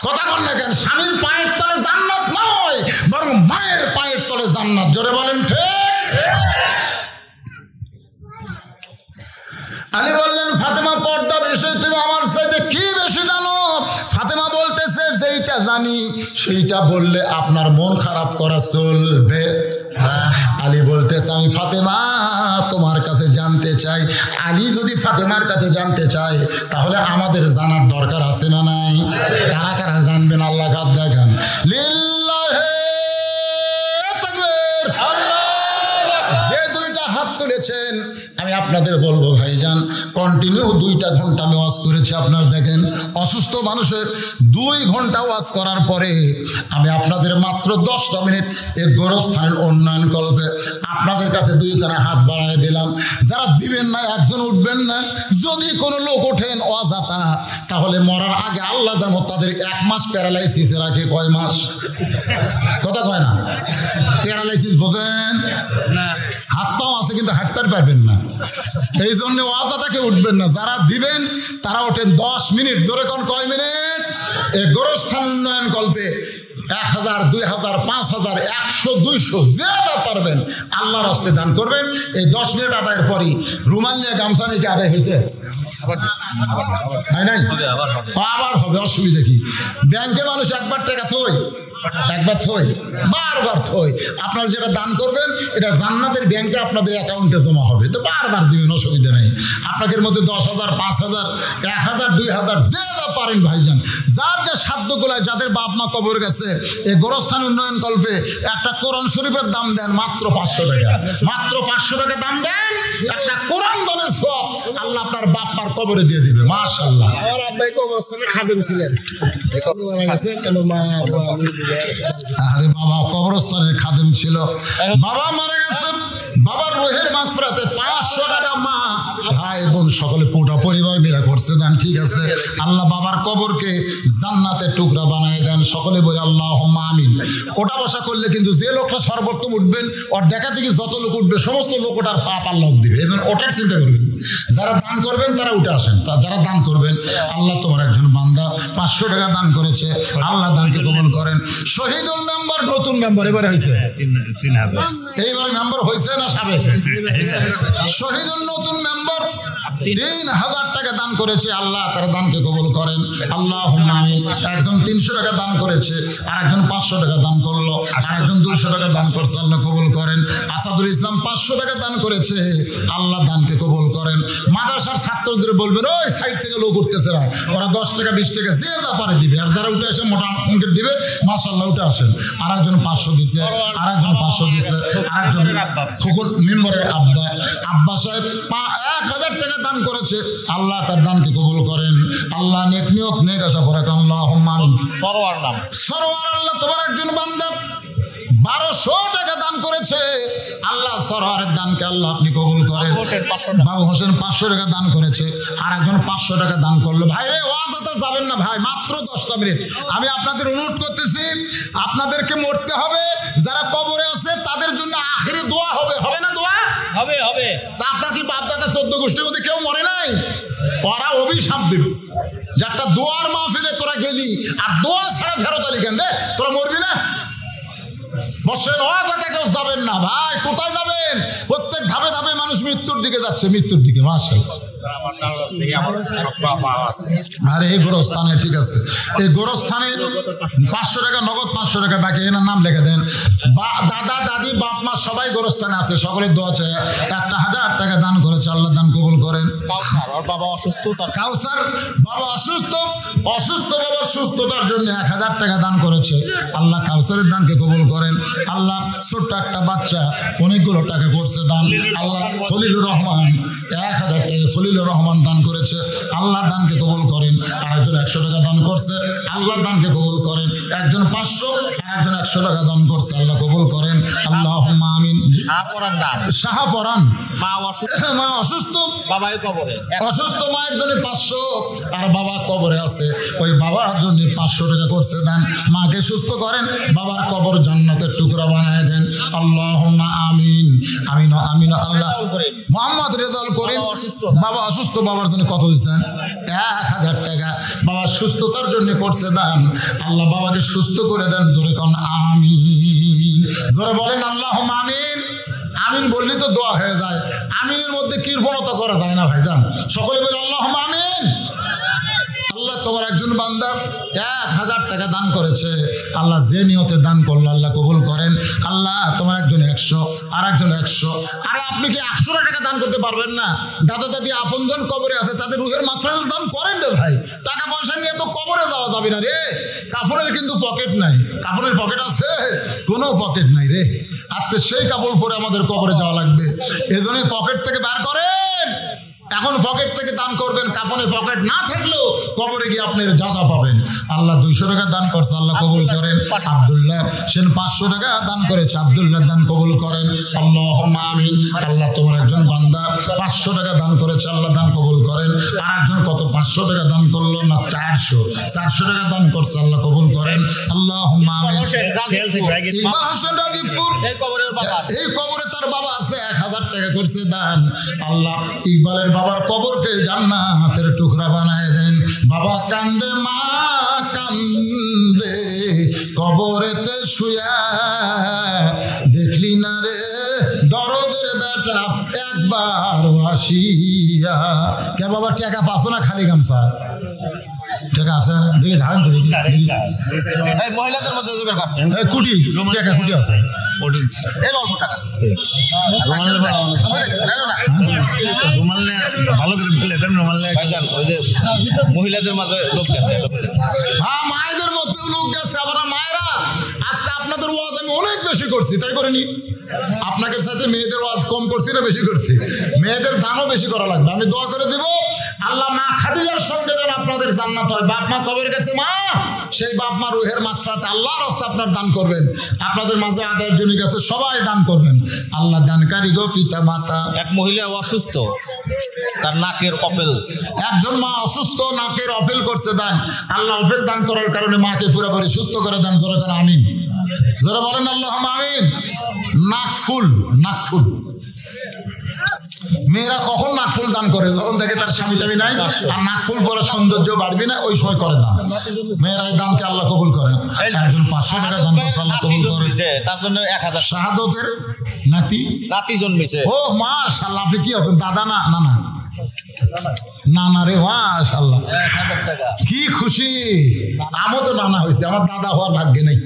কথা কন না কেন? স্বামীর পায়ের তলে জান্নাত নয়, বরং মায়ের পায়ের তলে জান্নাত। জোরে বলেন ঠিক। আলী বললেন ফাতেমা পর্দা বিষয় তুমি আমার চাইতে কি বেশি জানো? ফাতেমা বলতেছে যেইটা জানি সেইটা বললে আপনার মন খারাপ করা চলবে। আলী বলতেছে আমি ফাতেমা তোমার কাছে জানতে চাই। আলী যদি ফাতেমার কাছে জানতে চায় তাহলে আমাদের জানার দরকার আছে না নাই? কারা কারা জানবেন আল্লাহ কাদ দেখান। লিল্লাহে তাকবীর। যে 2টা হাত তুলেছেন আমি আপনাদের বলবো ভাইজান কন্টিনিউ 2টা ঘন্টা আমি ওয়াজ করেছি। আপনারা দেখেন অসুস্থ মানুষের 2 ঘন্টা ওয়াজ করার পরে আমি আপনাদের মাত্র 10টা মিনিট এই গোরস্থানের উন্নয়ন কল্পে আপনাদের কাছে 2 জনে হাত বাড়ায় দিলাম। যারা দিবেন না একজন উঠবেন না। যদি কোনো লোক ওঠেন অজাতা তাহলে মরার আগে আল্লাহ জানো তাদের 1 মাস প্যারালাইসিসে রাখে। কয় মাস? কথা কয় না? প্যারালাইসিস বোঝেন না? হাত পাও আছে কিন্তু হাঁটতে পারবেন না। এই জন্য অজাতাকে উঠবেন না। যারা দিবেন তারা ওঠেন 10 মিনিট। জোরে কোন কয় মিনিট? এই গোরস্থান উন্নয়ন কল্পে 1000, 2000, 5000, 100, 200 যে যা পারবেন আল্লাহর রাস্তায় দান করবেন। এই 10 মিনিট আদায়ের পরই রুমাল নিয়ে গামছা নিয়ে আদায় হয়েছে? হয় নাই? আবার হবে, অসুবিধা কি? ব্যাংকে মানুষ একবার টাকা থই, একবার থই, বারবার থই। আপনারা যেটা দান করবেন এটা জান্নাতের ব্যাংকে আপনাদের অ্যাকাউন্টে জমা হবে, তো বারবার দিবেন, অসুবিধা নেই। আপনাদের মধ্যে 10,000, 5,000, 1,000, 2,000 যে যা পারেন ভাইজান, যার যে সাধ্যগুলায়, যাদের বাপ মা কবর গেছে, এই গোরস্থান উন্নয়ন কল্পে একটা কোরআন শরীফের দাম দেন মাত্র 500 টাকা। মাত্র 500 টাকা দাম দেন, একটা কোরআন দানের সওয়াব আল্লাহ আপনার বাপ মার কবরে দিয়ে দিবে। মাশাআল্লাহ। আমার আব্বাই কবরস্থানে খাদেম ছিলেন। আরে বাবা কবরস্থানের খাদেম ছিল, বাবা মারা গেছে, বাবার রুহের মাগফিরাতে 500 টাকা মা ভাই বোন সকলে পুরো পরিবার মিলে করছে দান। ঠিক আছে, আল্লাহ বাবার কবরকে জান্নাতের টুকরা বানায় দেন। সকলে বলে আল্লাহুম্মা আমিন। ওটা বসা করলে কিন্তু যে লোকটা সর্বোত্তম উঠবেন ওর দেখা থেকে যত লোক উঠবে সমস্ত লোক ওটার পাপ আল্লাহ দিবে। এই জন্য ওটার চিন্তা করবেন। যারা দান করবেন তারা উঠে আসেন। যারা দান করবেন, আল্লাহ তোমার একজন বান্দা 500 টাকা দান করেছে, আল্লাহ দানকে কবুল করেন। শহীদুল মেম্বার নতুন মেম্বার এবারে হয়েছে, এইবারে মেম্বার হয়েছে না সাবেক? শহীদুল নতুন মেম্বার 3000 টাকা দান করেছে, আল্লাহ তার দানকে কবুল করেন। আল্লাহুম্মা আমিন। একজন 300 টাকা দান করেছে, আর একজন 500 টাকা দান করলো, আর একজন 200 টাকা দান করছে, আল্লাহ কবুল করেন। আসাদুল ইসলাম 500 টাকা দান করেছে, আল্লাহ দানকে কবুল করেন। মাদ্রাসার ছাত্রদের বলবেন ওই সাইড থেকে লোক উঠতেছে না, ওরা 10 টাকা 20 টাকা যে যা পারে দিবে, আর যারা উঠে আসে মোটা অঙ্কের দিবে, মাশাআল্লাহ উঠে আসেন। আর একজন 500 দিচ্ছে, আর একজন 500 দিচ্ছে, আর একজন খোকন মেম্বারের আব্বা সাহেব 1000 টাকা দান করেছে, আল্লাহ তার দানকে কবুল করেন। আল্লাহ নেক নিয়ত নেক আশা করে আল্লাহুম্মা আমিন। সরওয়ার নাম সরওয়ার আল্লাহ তোমার একজন বান্দা 1200 টাকা দান করেছে, আল্লাহ সরওয়ারের দানকে আল্লাহ আপনি কবুল করেন। বাবু হোসেন 500 টাকা দান করেছে, আর একজন 500 টাকা দান করলো। ভাই রে ওয়াজতে যাবেন না ভাই, মাত্র 10টা মিনিট। আমি আপনাদের অনুরোধ করতেছি, আপনাদেরকে মরতে হবে, যারা কবরে আছে তাদের জন্য আখিরি দোয়া হবে। হবে না দোয়া? হবে হবে। তা আপনার কি বাপ দাদা 14 গোষ্ঠীর মধ্যে কেউ মরে নাই? ওরা অভিশাপ দেবে যে একটা দোয়ার মাহফিলে তোরা গেলি আর দোয়া ছাড়া ফেরত আলি কেন রে, তোরা মরবি না? বসেন, অযথা কেউ যাবেন না ভাই। কোথায় যাবেন? প্রত্যেক ধাপে ধাপে মানুষ মৃত্যুর দিকে যাচ্ছে, মৃত্যুর দিকে। মাশাআল্লাহ। আরে এই গোরস্থানে ঠিক আছে, এই গোরস্থানে 500 টাকা নগদ, 500 টাকা বাকি, এনার নাম লিখে দেন। দাদা দাদি বাপ মা সবাই গোরস্থানে আছে, সকলের দোয়া চাই। 1000 টাকা দান করেছে, আল্লাহ দান কবুল করেন। ওর বাবা অসুস্থ, কাউসার বাবা অসুস্থ, অসুস্থ বাবার সুস্থতার জন্য 1000 টাকা দান করেছে, আল্লাহ কাউসারের দানকে কবুল করেন। আল্লাহ ছোট্ট একটা বাচ্চা অনেকগুলো টাকা করছে দান, আল্লাহ খলিলুর রহমান 1000 টাকা খলিলুর রহমান দান করেছে, আল্লাহ দানকে কবুল করেন। আরেকজন 100 টাকা দান করছে, আল্লাহ দানকে কবুল করেন। একজন 500, আরেকজন 100 টাকা দান করছে, আল্লাহ কবুল করেন। আল্লাহুম্মা আমিন। শাহপরান মা অসুস্থ, বাবাই কবরে, অসুস্থ মায়ের জন্য 500, আর বাবা কবরে আছে, ওই বাবার জন্য 500 টাকা করছে দান। মাকে সুস্থ করেন, বাবার কবর জান্নাতের টুকরা বানায় দেন। আল্লাহুম্মা আমিন। আমিন আমিন। আল্লাহ মোহাম্মদ রেজাউল করিম বাবা অসুস্থ, বাবার জন্য কত দিচ্ছেন? 1000 টাকা বাবার সুস্থতার জন্য করছে দান, আল্লাহ বাবাকে সুস্থ করে দেন। জোরে কোন আমিন, জোরে বলেন আল্লাহুম্মা আমিন। আমিন বললি তো দোয়া হয়ে যায়, আমিনের মধ্যে কৃপণতা করা যায় না ভাইজান। সকলে বলে আল্লাহুম্মা আমিন। আল্লাহ তোমার একজন বান্দা 1000 টাকা দান করেছে, আল্লাহ যে নিয়তে দান করলো আল্লাহ কবুল করেন। আল্লাহ তোমার একজন 100, আর একজন 100। আরে আপনি কি 100 টাকা দান করতে পারবেন না? দাদা দাদি আপনজন কবরে আছে, তাদের রুহের মাত্রায় দান করেন রে ভাই। টাকা পয়সা নিয়ে তো কবরে যাওয়া যাবে না রে। কাফনের কিন্তু পকেট নাই, কাফনের পকেট আছে? কোনো পকেট নাই রে। আজকে সেই কাপড় পরে আমাদের কবরে যাওয়া লাগবে, এজন্য পকেট থেকে বার করেন। এখন পকেট থেকে দান করবেন, কাপনে পকেট না থাকলেও কবরে গিয়ে আপনার যা পাবেন। আল্লাহ 200 টাকা দান করছে, আল্লাহ কবুল করেন। আব্দুল্লাহ সেন 500 টাকা দান করেছে, আব্দুল্লাহ দান কবুল করেন। আল্লাহুম্মা আমিন। আল্লাহ তোমার একজন বান্দা 500 টাকা দান করেছে, আল্লাহ দান কবুল করেন। আর একজন কত 500 টাকা দান করলো না? 400 টাকা দান করছে, আল্লাহ কবুল করেন। আল্লাহুম্মা আমিন। ইকবাল হোসেন রাজীবপুর, এই কবরে তার বাবা আছে, 1000 টাকা করছে দান, আল্লাহ ইকবালের বাবার কবরকে জান্নাতের টুকরা বানায় দেন। বাবা কান্দে, মা কান্দে, কবরেতে শুয়া, দেখলি না রে দরদের বেটা একবার আসিয়া। কে বাবা টাকা পাচ্ছ না? খালি গামছা টাকা আছে, দেখে ঝাড়েন তো দেখি। মহিলাদের মধ্যে কুটি টাকা কুটি আছে, ভালো করে মহিলাদের মাঝে লোক গেছে, হ্যাঁ মায়েদের মধ্যে লোক গেছে। আবার মায়েরা আজকে আপনাদের ওয়াজ আমি অনেক বেশি করছি, তাই করেনি? আপনাদের সাথে মেয়েদের ওয়াজ কম করছি না বেশি করছি? মেয়েদের দানও বেশি করা লাগবে। আমি দোয়া করে দিব, আল্লাহ মা খাদিজার সঙ্গে যেন আপনাদের জান্নাত হয়। বাপ মা কবরে গেছে মা, সেই বাপ মা রুহের মাগফিরাত আল্লাহর রাস্তায় আপনার দান করবেন। আপনাদের মাঝে আদায়ের জন্য গেছে, সবাই দান করবেন। আল্লাহ দানকারী গো পিতা মাতা। এক মহিলা অসুস্থ, তার নাকের অপেল, একজন মা অসুস্থ, নাকের অপেল করছে দান, আল্লাহ অপেল দান করার কারণে মাকে পুরোপুরি সুস্থ করে দেন। জোরে করে আমিন, জোরে বলেন আল্লাহুম্মা আমিন। নাকফুল, নাকফুল মেয়েরা কখন নাকফুল দান করে? যখন দেখে তার স্বামী টামি নাই, আর নাকফুল পরে সৌন্দর্য বাড়বি না, ওই সময় করে না। মেয়েরা এই দানকে আল্লাহ কবুল করেন। একজন 500 টাকা দান করছে, আল্লাহ কবুল করে। তার জন্য 1000। শাহাদতের নাতি জন্মেছে। ও মাশাআল্লাহ, আপনি কি আছেন দাদা? না না না নানা রে, মাশাআল্লাহ কি খুশি। আমও তো নানা হয়েছে, আমার দাদা হওয়ার ভাগ্যে নেই,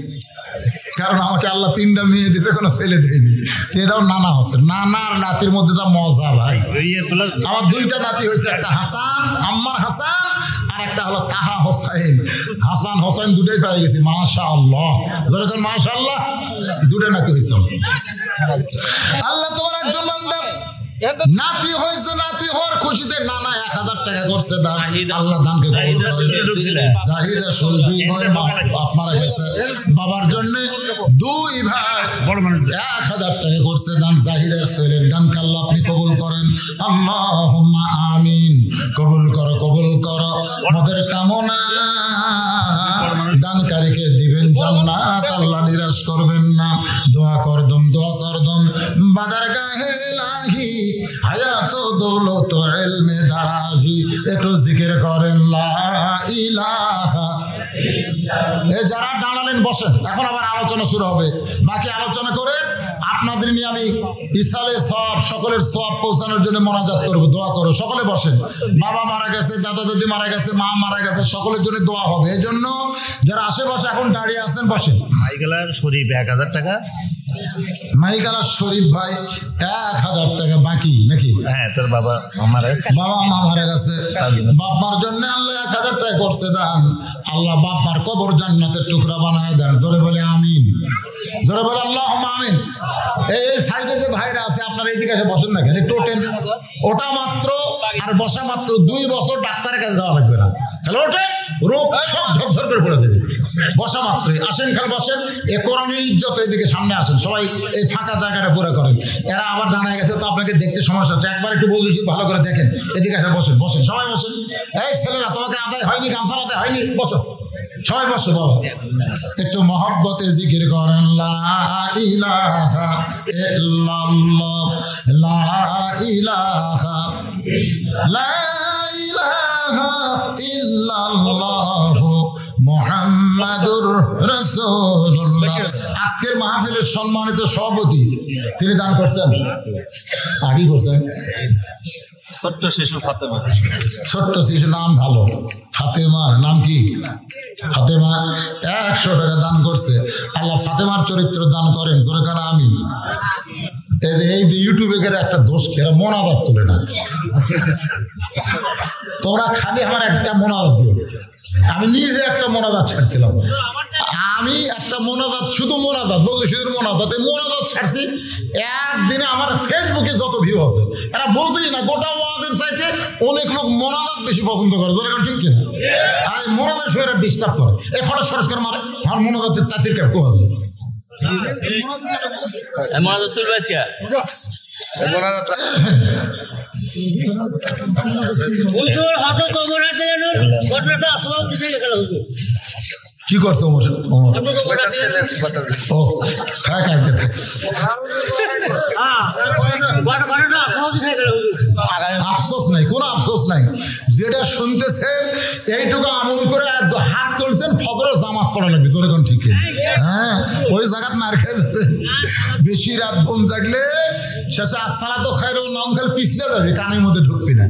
কারণ আমাকে আল্লাহ 3টা মেয়ে দিতে, কোনো ছেলে দেয়নি। এটাও নানা হচ্ছে, নানার নাতির মধ্যে যা মজা ভাই। আমার 2টা নাতি হয়েছে, একটা হাসান, আম্মার হাসান, আর একটা হলো তাহা হোসাইন। হাসান হোসাইন দুটাই পেয়ে গেছি, মাশাআল্লাহ। যেরকম মাশাআল্লাহ 2টা নাতি হয়েছে। আল্লাহ তোমার একজন বান্দা নাতি হয়েছে, নাতি হওয়ার খুশিতে নানা 1000 টাকা করছে দান, আল্লাহ দানকে কবুল করেন। জাহিদা সুলবি বাপ মারা গেছে, বাবার জন্য 2 ভাই 1000 টাকা করছে দান, জাহিদের ছেলের দানকে আল্লাহ আপনি কবুল করেন। আল্লাহুম্মা আমিন। কবুল করো, কবুল করো আমাদের কামনা। দানকারীকে দিবেন জান্নাত, আল্লাহ নিরাশ করবেন না। দোয়া করদম, দোয়া করদম বাদারগাহে ইলাহি হায়াত দৌলত ইলমে দারাজি একটু জিকির করেন লা ইলাহা। এই যারা দাঁড়ালেন বসেন, এখন আবার আলোচনা শুরু হবে। বাকি আলোচনা করে আপনাদের নিয়ে আমি ইসালে সওয়াব, সকলের সওয়াব পৌঁছানোর জন্য মোনাজাত করব, দোয়া করো। সকলে বসেন। বাবা মারা গেছে, দাদা দাদি মারা গেছে, মা মারা গেছে, সকলের জন্য দোয়া হবে। এই জন্য যারা আশেপাশে এখন দাঁড়িয়ে আছেন বসেন। মাইকেলার শরীফ 1000 টাকা, মাইকালা শরীফ ভাই 1000 টাকা বাকি নাকি? হ্যাঁ, তোর বাবা মারা গেছে, বাবা মা মারা গেছে, বাপমার জন্য আল্লাহ 1000 টাকা করছে দান। আল্লাহ বাপমার কবর জান্নাতের টুকরা বানায় দেন। জোরে বলে আমিন, জোরে বলে আল্লাহুম্মা আমিন। এই সাইডে যে ভাইরা আছে আপনারা এইদিকে এসে বসেন না কেন? একটু ওঠেন। ওটা মাত্র আর বসা মাত্র 2 বছর ডাক্তারের কাছে যাওয়া লাগবে না। তাহলে ওঠেন, রোগ সব ঝরঝর করে পড়ে যাবে বসা মাত্রই। আসেন, খালি বসেন। এ কোরআনের ইজ্জত এইদিকে সামনে আসেন সবাই, এই ফাঁকা জায়গাটা পুরো করেন। এরা আবার জানায় গেছে তো আপনাকে দেখতে সমস্যা হচ্ছে, একবার একটু বলছি ভালো করে দেখেন। এদিকে এসে বসেন, বসেন সবাই বসেন। এই ছেলেরা তোমাকে আদায় হয়নি, গামছা আদায় হয়নি, বসো সবাই বসো। বাবা একটু মহব্বতে জিকির করেন লা ইলাহা ইল্লাল্লাহ, লা ইলাহা, লা ইলাহা ইল্লাল্লাহ মুহাম্মাদুর রাসূলুল্লাহ। আজকের মাহফিলের সম্মানিত সভাপতি তিনি দান করছেন, আগে করছেন ছোট্ট শিশু ফাতেমা। ছোট্ট শিশু, নাম ভালো, ফাতেমা। নাম কি? ফাতেমা 100 টাকা দান করছে। আল্লাহ ফাতেমার চরিত্র দান করেন, জোরে কানা আমিন। এই যে ইউটিউবে গেলে একটা দোষ, এরা মোনাজাত তোলে না। তোমরা খালি আমার একটা মোনাজাত দিও। আমি নিজে একটা মোনাজাত ছাড়ছিলাম, আমি একটা মোনাজাত, শুধু মোনাজাত, বলছি শুধু মোনাজাত, এই মোনাজাত ছাড়ছি। একদিনে আমার ফেসবুকে যত ভিউ আছে, এরা বোঝেই না গোটা ওয়াজের চাইতে অনেক লোক মোনাজাত বেশি পছন্দ করে। ধরে ঠিক কিনা? আর এই মোনাজাত শুয়ে এরা ডিস্টার্ব করে, এই ফটো সরস্কার মারে। আমার মোনাজাতের তাসির কেউ কমাবে মোনাজাত তুলবে আজকে। কি করছে ও আফসোস নাই, কোনো আফসোস নাই। যেটা শুনতেছেন এইটুকু আমল করে হাত তুলছেন, ফজরে জামাত পড়া লাগবে। তোর এখন ঠিক? হ্যাঁ, ওই জায়গাত মার খেয়ে যাবে। বেশি রাত ঘুম জাগলে শেষে আসসালা তো খাইরুল নাম খেলে পিছলে যাবে, কানের মধ্যে ঢুকবি না।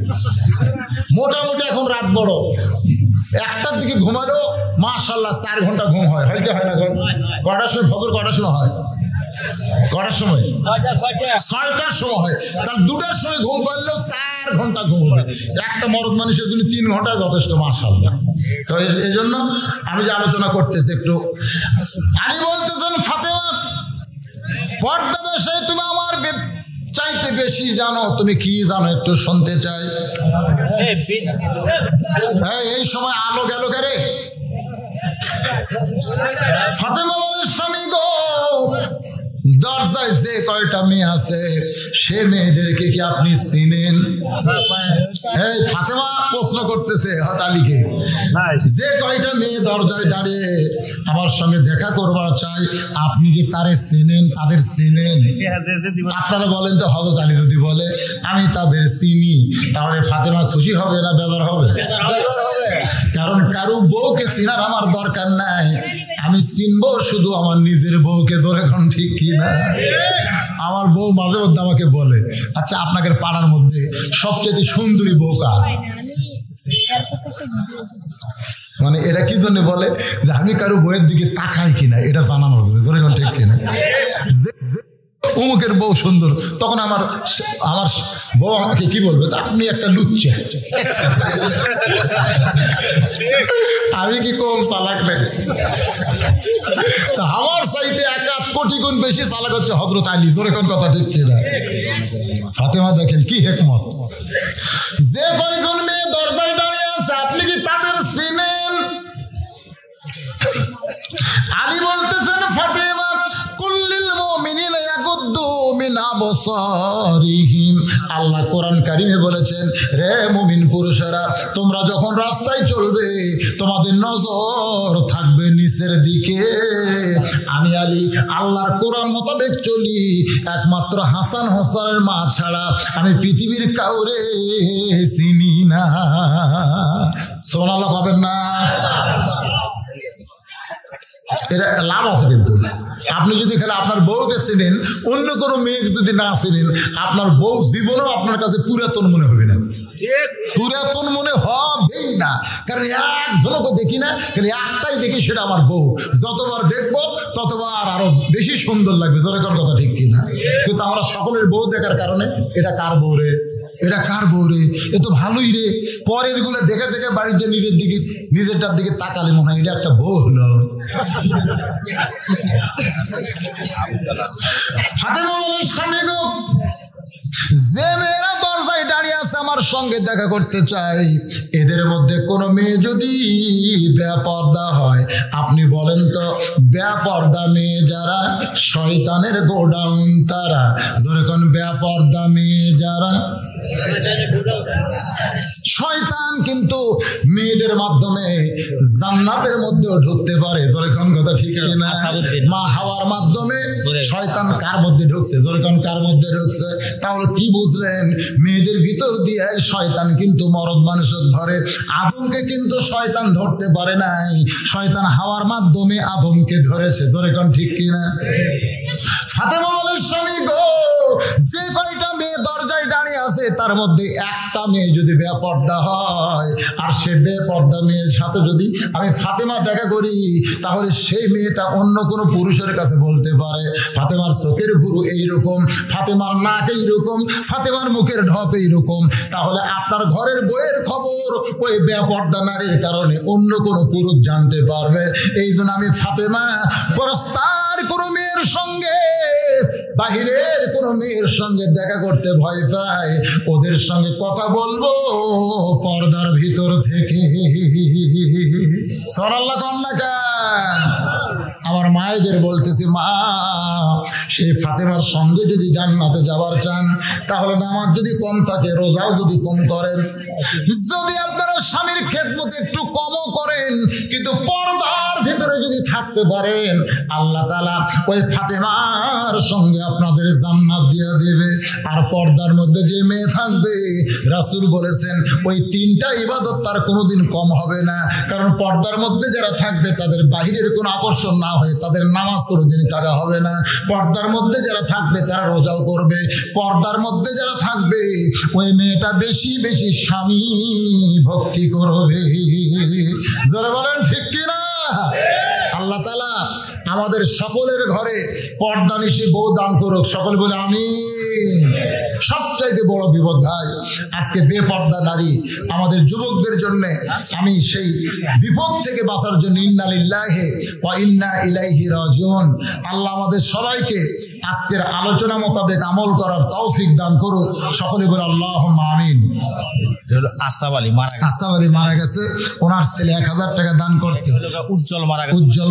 মোটামুটি এখন রাত বড়, 1টার দিকে ঘুমালো মাশাআল্লাহ 4 ঘন্টা ঘুম হয়, হয়তো হয় না? এখন কটার সময় ফজর, কটার সময় হয়? কটার সময়? 6টার সময় হয়। তাহলে 2টার সময় ঘুম পারলেও 4 ঘন্টা ঘুম হবে। একটা মরদ মানুষের জন্য 3 ঘন্টা যথেষ্ট, মাশাআল্লাহ। তো এই জন্য আমি যে আলোচনা করতেছি একটু, আমি বলতেছেন ফাতেমা পর্দা বেশে তুমি আমার চাইতে বেশি জানো। তুমি কি জানো একটু শুনতে চাই। এই সময় আলো গেল কেরে? ফাতেমা স্বামী গো, দরজায় যে কয়টা মেয়ে আছে সে মেয়েদেরকে কি আপনি চিনেন? এই ফাতেমা প্রশ্ন করতেছে হযরত আলীকে, যে কয়টা মেয়ে দরজায় দাঁড়িয়ে আমার সঙ্গে দেখা করবার চাই, আপনি কি তারে চিনেন, তাদের চিনেন? আপনারা বলেন তো। হযরত আলী যদি বলে আমি তাদের চিনি, তাহলে ফাতেমা খুশি হবে না বেজার হবে? কারণ কারো বউকে চিনার আমার দরকার নাই, আমি চিনবো শুধু আমার নিজের বউকে। ধরে এখন ঠিক কিনা? আমার বউ মাঝে মধ্যে আমাকে বলে, আচ্ছা আপনাদের পাড়ার মধ্যে সবচেয়ে সুন্দরী বউ কার? মানে এটা কি জন্য বলে যে আমি কারো বউয়ের দিকে তাকাই কিনা এটা জানানোর জন্য। ধরে এখন ঠিক কিনা? অমুকের বউ সুন্দর, তখন আমার বউ আমাকে কি বলবে, আপনি একটা লুচ্চা। আমি কি কম চালাক নাকি? আমার চাইতে 1 কোটি গুণ বেশি চালাক হচ্ছে হযরত আলী। ধরে কোন কথা ঠিক কিনা? ফাতেমা দেখেন কি হিকমত। যে কয়জন মেয়ে দরজায় দাঁড়িয়ে আছে আপনি কি তাদের চিনেন? আলী বলতেছেন ফাতেমা কুল্লিল মুমিনিনা ইয়াগুদ্দু মিন আবসারিহিম। আল্লাহ কোরআন কারিমে বলেছেন, রে মুমিন পুরুষেরা, তোমরা যখন রাস্তায় চলবে তোমাদের নজর থাকবে নিচের দিকে। আমি আলী আল্লাহর কোরআন মোতাবেক চলি, একমাত্র হাসান হোসেনের মা ছাড়া আমি পৃথিবীর কাউরে চিনি না। সুবহানাল্লাহ পাবেন না? এটা লাভ আছে। কিন্তু আপনি যদি খালি আপনার বউকে চিনেন, অন্য কোনো মেয়েকে যদি না চিনেন, আপনার বউ জীবনেও আপনার কাছে পুরাতন মনে হবে না। পুরাতন মনে হবেই না, কারণ একজনকে দেখি না, খালি একটাই দেখি, সেটা আমার বউ। যতবার দেখবো ততবার আরো বেশি সুন্দর লাগবে। জোরে কোন কথা ঠিক কিনা? কিন্তু আমরা সকলের বউ দেখার কারণে এটা কার বউ রে, এটা কার বউ রে, এ তো ভালোই রে। পরের গুলো দেখে দেখে বাড়িতে নিজেরটার দিকে তাকালে মনে হয় এটা একটা বউ হলো। যে মেয়েরা দরজায় দাঁড়িয়ে আছে আমার সঙ্গে দেখা করতে চাই, এদের মধ্যে কোনো মেয়ে যদি বেপর্দা হয়, আপনি বলেন তো বেপর্দা মেয়ে যারা শয়তানের গোডাউন তারা। যখন বেপর্দা মেয়ে যারা, শয়তান কিন্তু মেয়েদের মাধ্যমে জান্নাতের মধ্যেও ঢুকতে পারে। যখন কথা ঠিক না? মা হাওয়ার মাধ্যমে শয়তান কার মধ্যে ঢুকছে? যখন কার মধ্যে ঢুকছে? তাহলে কি বুঝলেন? মেয়েদের ভিতর দিয়ে শয়তান কিন্তু মরদ মানুষের ধরে। আদমকে কিন্তু শয়তান ধরতে পারে নাই, শয়তান হাওয়ার মাধ্যমে আদমকে ধরেছে। যখন ঠিক কিনা? ফাতেমা বলেন, স্বামী গো, যে কয়টা মেয়ে দরজায় দাঁড়িয়ে আছে তার মধ্যে একটা মেয়ে যদি বেপর্দা হয়, আর সে বেপর্দা মেয়ের সাথে যদি আমি ফাতেমা দেখা করি, তাহলে সেই মেয়েটা অন্য কোনো পুরুষের কাছে বলতে পারে ফাতেমার চোখের ভুরু এইরকম, ফাতেমার নাক এইরকম, ফাতেমার মুখের ঢপ এইরকম। তাহলে আপনার ঘরের বইয়ের খবর ওই বেপর্দা নারীর কারণে অন্য কোনো পুরুষ জানতে পারবে। এই জন্য আমি ফাতেমা পরস্তার কোনো মেয়ের সঙ্গে, বাহিরের কোনো মেয়ের সঙ্গে দেখা করতে ভয় পাই। ওদের সঙ্গে কথা বলবো পর্দার ভিতর থেকে। সরাল্লাহ কন্যা, আমার মায়েদের বলতেছি, মা সেই ফাতেমার সঙ্গে যদি জান্নাতে যাবার চান, তাহলে নামাজ যদি কম থাকে, রোজাও যদি কম করেন, যদি আপনারা স্বামীর খেদমত একটু কমও করেন, কিন্তু পর্দার ভিতরে যদি থাকতে পারেন, আল্লাহ তাআলা ওই ফাতেমার সঙ্গে আপনাদের জান্নাত দিয়ে দেবে। আর পর্দার মধ্যে যে মেয়ে থাকবে, রাসূল বলেছেন ওই তিনটা ইবাদত তার কোনোদিন কম হবে না। কারণ পর্দার মধ্যে যারা থাকবে তাদের বাহিরের কোনো আকর্ষণ না হয়ে তাদের নামাজ কোনোদিন কাজা হবে না। পর্দার মধ্যে যারা থাকবে তারা রোজাও করবে। পর্দার মধ্যে যারা থাকবে ওই মেয়েটা বেশি বেশি স্বামী ভক্তি করবে। যারা বলেন ঠিক কিনা? আল্লাহ তাআলা আমাদের সকলের ঘরে পর্দা নিশি বউ দান করুক। সকলে বলে আমিন। সবচাইতে বড় বিপদ ভাই, আজকে বেপর্দা নারী। আমাদের যুবকদের জন্য আমি সেই বিপদ থেকে বাঁচার জন্য ইন্না লিল্লাহি ওয়া ইন্না ইলাইহি রাজিউন। আল্লাহ আমাদের সবাইকে আজকের আলোচনা মোতাবেক আমল করার তৌফিক দান করুক। সকলে বলে আল্লাহুম্মা আমিন। আসাব আলী মারা গেছে, ওনার ছেলে 1000 টাকা দান করছে। উজ্জ্বল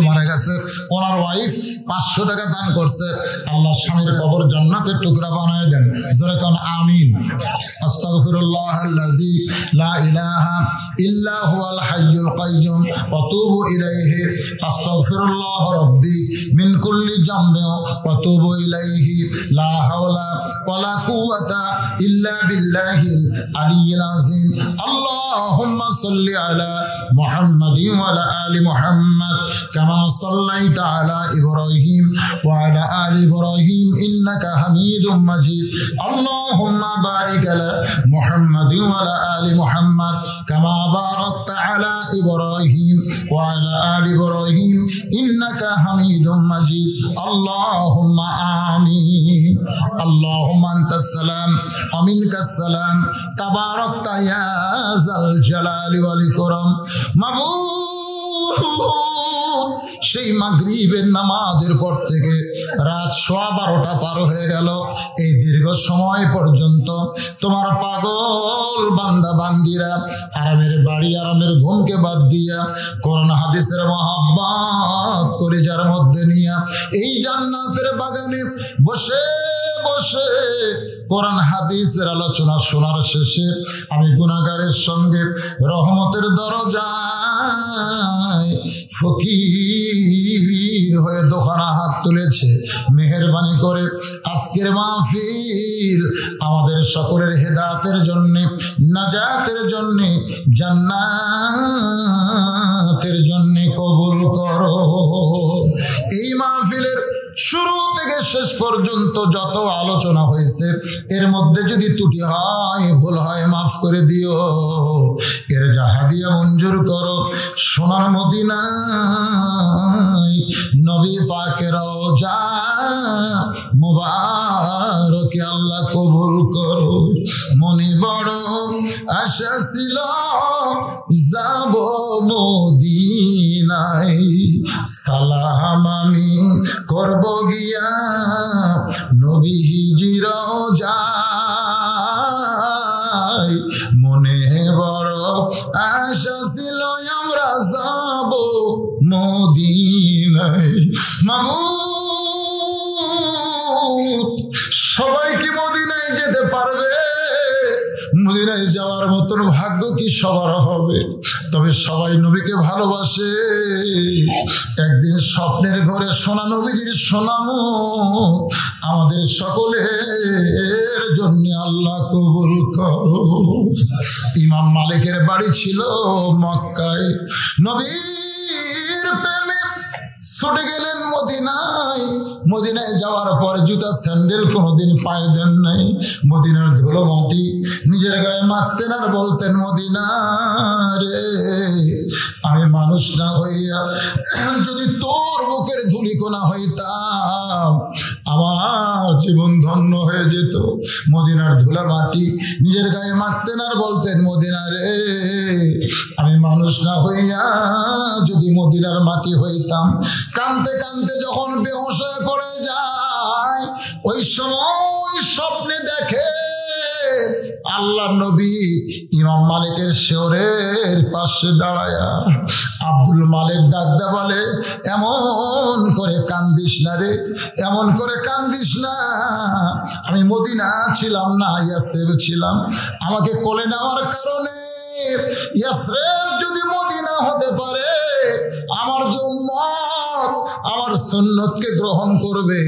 মারা গেছে, ওনার ওয়াইফ 500 টাকা দান করছে। আল্লাহ স্বামীর কবর জান্নাতের টুকরা বানায় দেন। যারা কোন আমিন। আস্তাগফিরুল্লাহাল্লাযী লা ইলাহা ইল্লা হুয়াল হাইয়ুল কাইয়্যুম ওয়া তুবু ইলাইহি। আস্তাগফিরুল্লাহ রাব্বি মিন কুল্লি জামবিন ওয়া তুবু ইলাইহি। লা হাওলা ওয়ালা কুওয়াতা ইল্লা বিল্লাহিল আলিয়্যিল আযীম। আল্লাহুম্মা সাল্লি আলা মুহাম্মাদিন ওয়া আলা আলি মুহাম্মাদ কামা সাল্লাইতা আলা ইব্রাহিম ওয়া আলা আলি ইব্রাহিম ইন্নাকা হামিদুম মাজিদ। আল্লাহুম্মা বারিক আলা মুহাম্মাদিন ওয়া আলা আলি মুহাম্মাদ কামা বারাকতা আলা ইব্রাহিম ওয়া আলা আলি ইব্রাহিম ইন্নাকা হামিদুম মাজিদ। আল্লাহুম্মা আমিন। আল্লাহুম্মা আনতাস সালাম ওয়া মিনকাস সালাম তাবারাকতা ইয়া যাল জালালি ওয়াল ইকরাম। মাবুদ, সেই মাগরিবের নামাজের পর থেকে রাত 12:15 পার হয়ে গেল। এই দীর্ঘ সময় পর্যন্ত তোমার পাগল বান্দা বান্দিরা আরামের বাড়ি, আরামের ঘুমকে বাদ দিয়া কোরআন হাদিসের মহব্বত করে যার মধ্যে নিয়া এই জান্নাতের বাগানে বসে বসে কোরআন হাদিসের আলোচনা শোনার শেষে আমি গুনাহগারের সঙ্গে রহমতের দরজায় ফকির হয়ে দোকানা হাত তুলেছে। মেহেরবানি করে আজকের মাহফিল আমাদের সকলের হেদায়েতের জন্য, নাজাতের জন্য, জান্নাতের জন্য কবুল করো। এই মাহফিলের শুরু থেকে শেষ পর্যন্ত যত আলোচনা হয়েছে এর মধ্যে যদি ত্রুটি হয়, ভুল হয়, মাফ করে দিও। এর হাদিয়া মঞ্জুর করো। সোনার মদিনায় নবী পাকের রওজা মুবারকে আল্লাহ কবুল করো। মনে বড় আশা ছিল যাব মদিনায়, সালাম আমি করব গিয়া নবীজির রওজায়। মনে বড় আশা ছিল আমরা যাব মদিনায়। মাবুদ, সবাই কি মদিনায় যেতে পারবে? মদিনায় যাওয়ার মতন ভাগ্য কি সবার হবে? তবে সবাই নবীকে ভালোবাসে। একদিন স্বপ্নের ঘরে সোনা নবীজির সোনামো আমাদের সকলের জন্য আল্লাহ কবুল করো। ইমাম মালিকের বাড়ি ছিল মক্কায়। নবীর প্রেমে ছুটে গেলেন মদিনায়। মদিনায় যাওয়ার পর জুতা স্যান্ডেল কোনোদিন পায়ে দেন নাই। মদিনার ধুলো মাটি নিজের গায়ে মাখতেন আর বলতেন, মদিনা রে, আমি মানুষ না হইয়া যদি তোর বুকের ধুলিকণা হইতাম আমার জীবন ধন্য হয়ে যেত। মদিনার ধুলা মাটি নিজের গায়ে মাখতেন আর বলতেন, মদিনা রে, আমি মানুষ না হইয়া যদি মদিনার মাটি হইতাম। কানতে কানতে যখন বেহুশ হয়ে পড়ে যায়, ওই সময় স্বপ্নে দেখে আল্লাহ নবী ইমাম মালিকের শেওরের পাশে দাঁড়ায়া। আব্দুল মালিক ডাকতে বলে, এমন করে কান্দিস না রে, এমন করে কান্দিস না। আমি মদিনা ছিলাম না, ইয়াসরিব ছিলাম। আমাকে কোলে নেওয়ার কারণে ইয়াসরিব যদি মদিনা হতে পারে, আমার যে উম্মত আমার সুন্নতকে গ্রহণ করবে,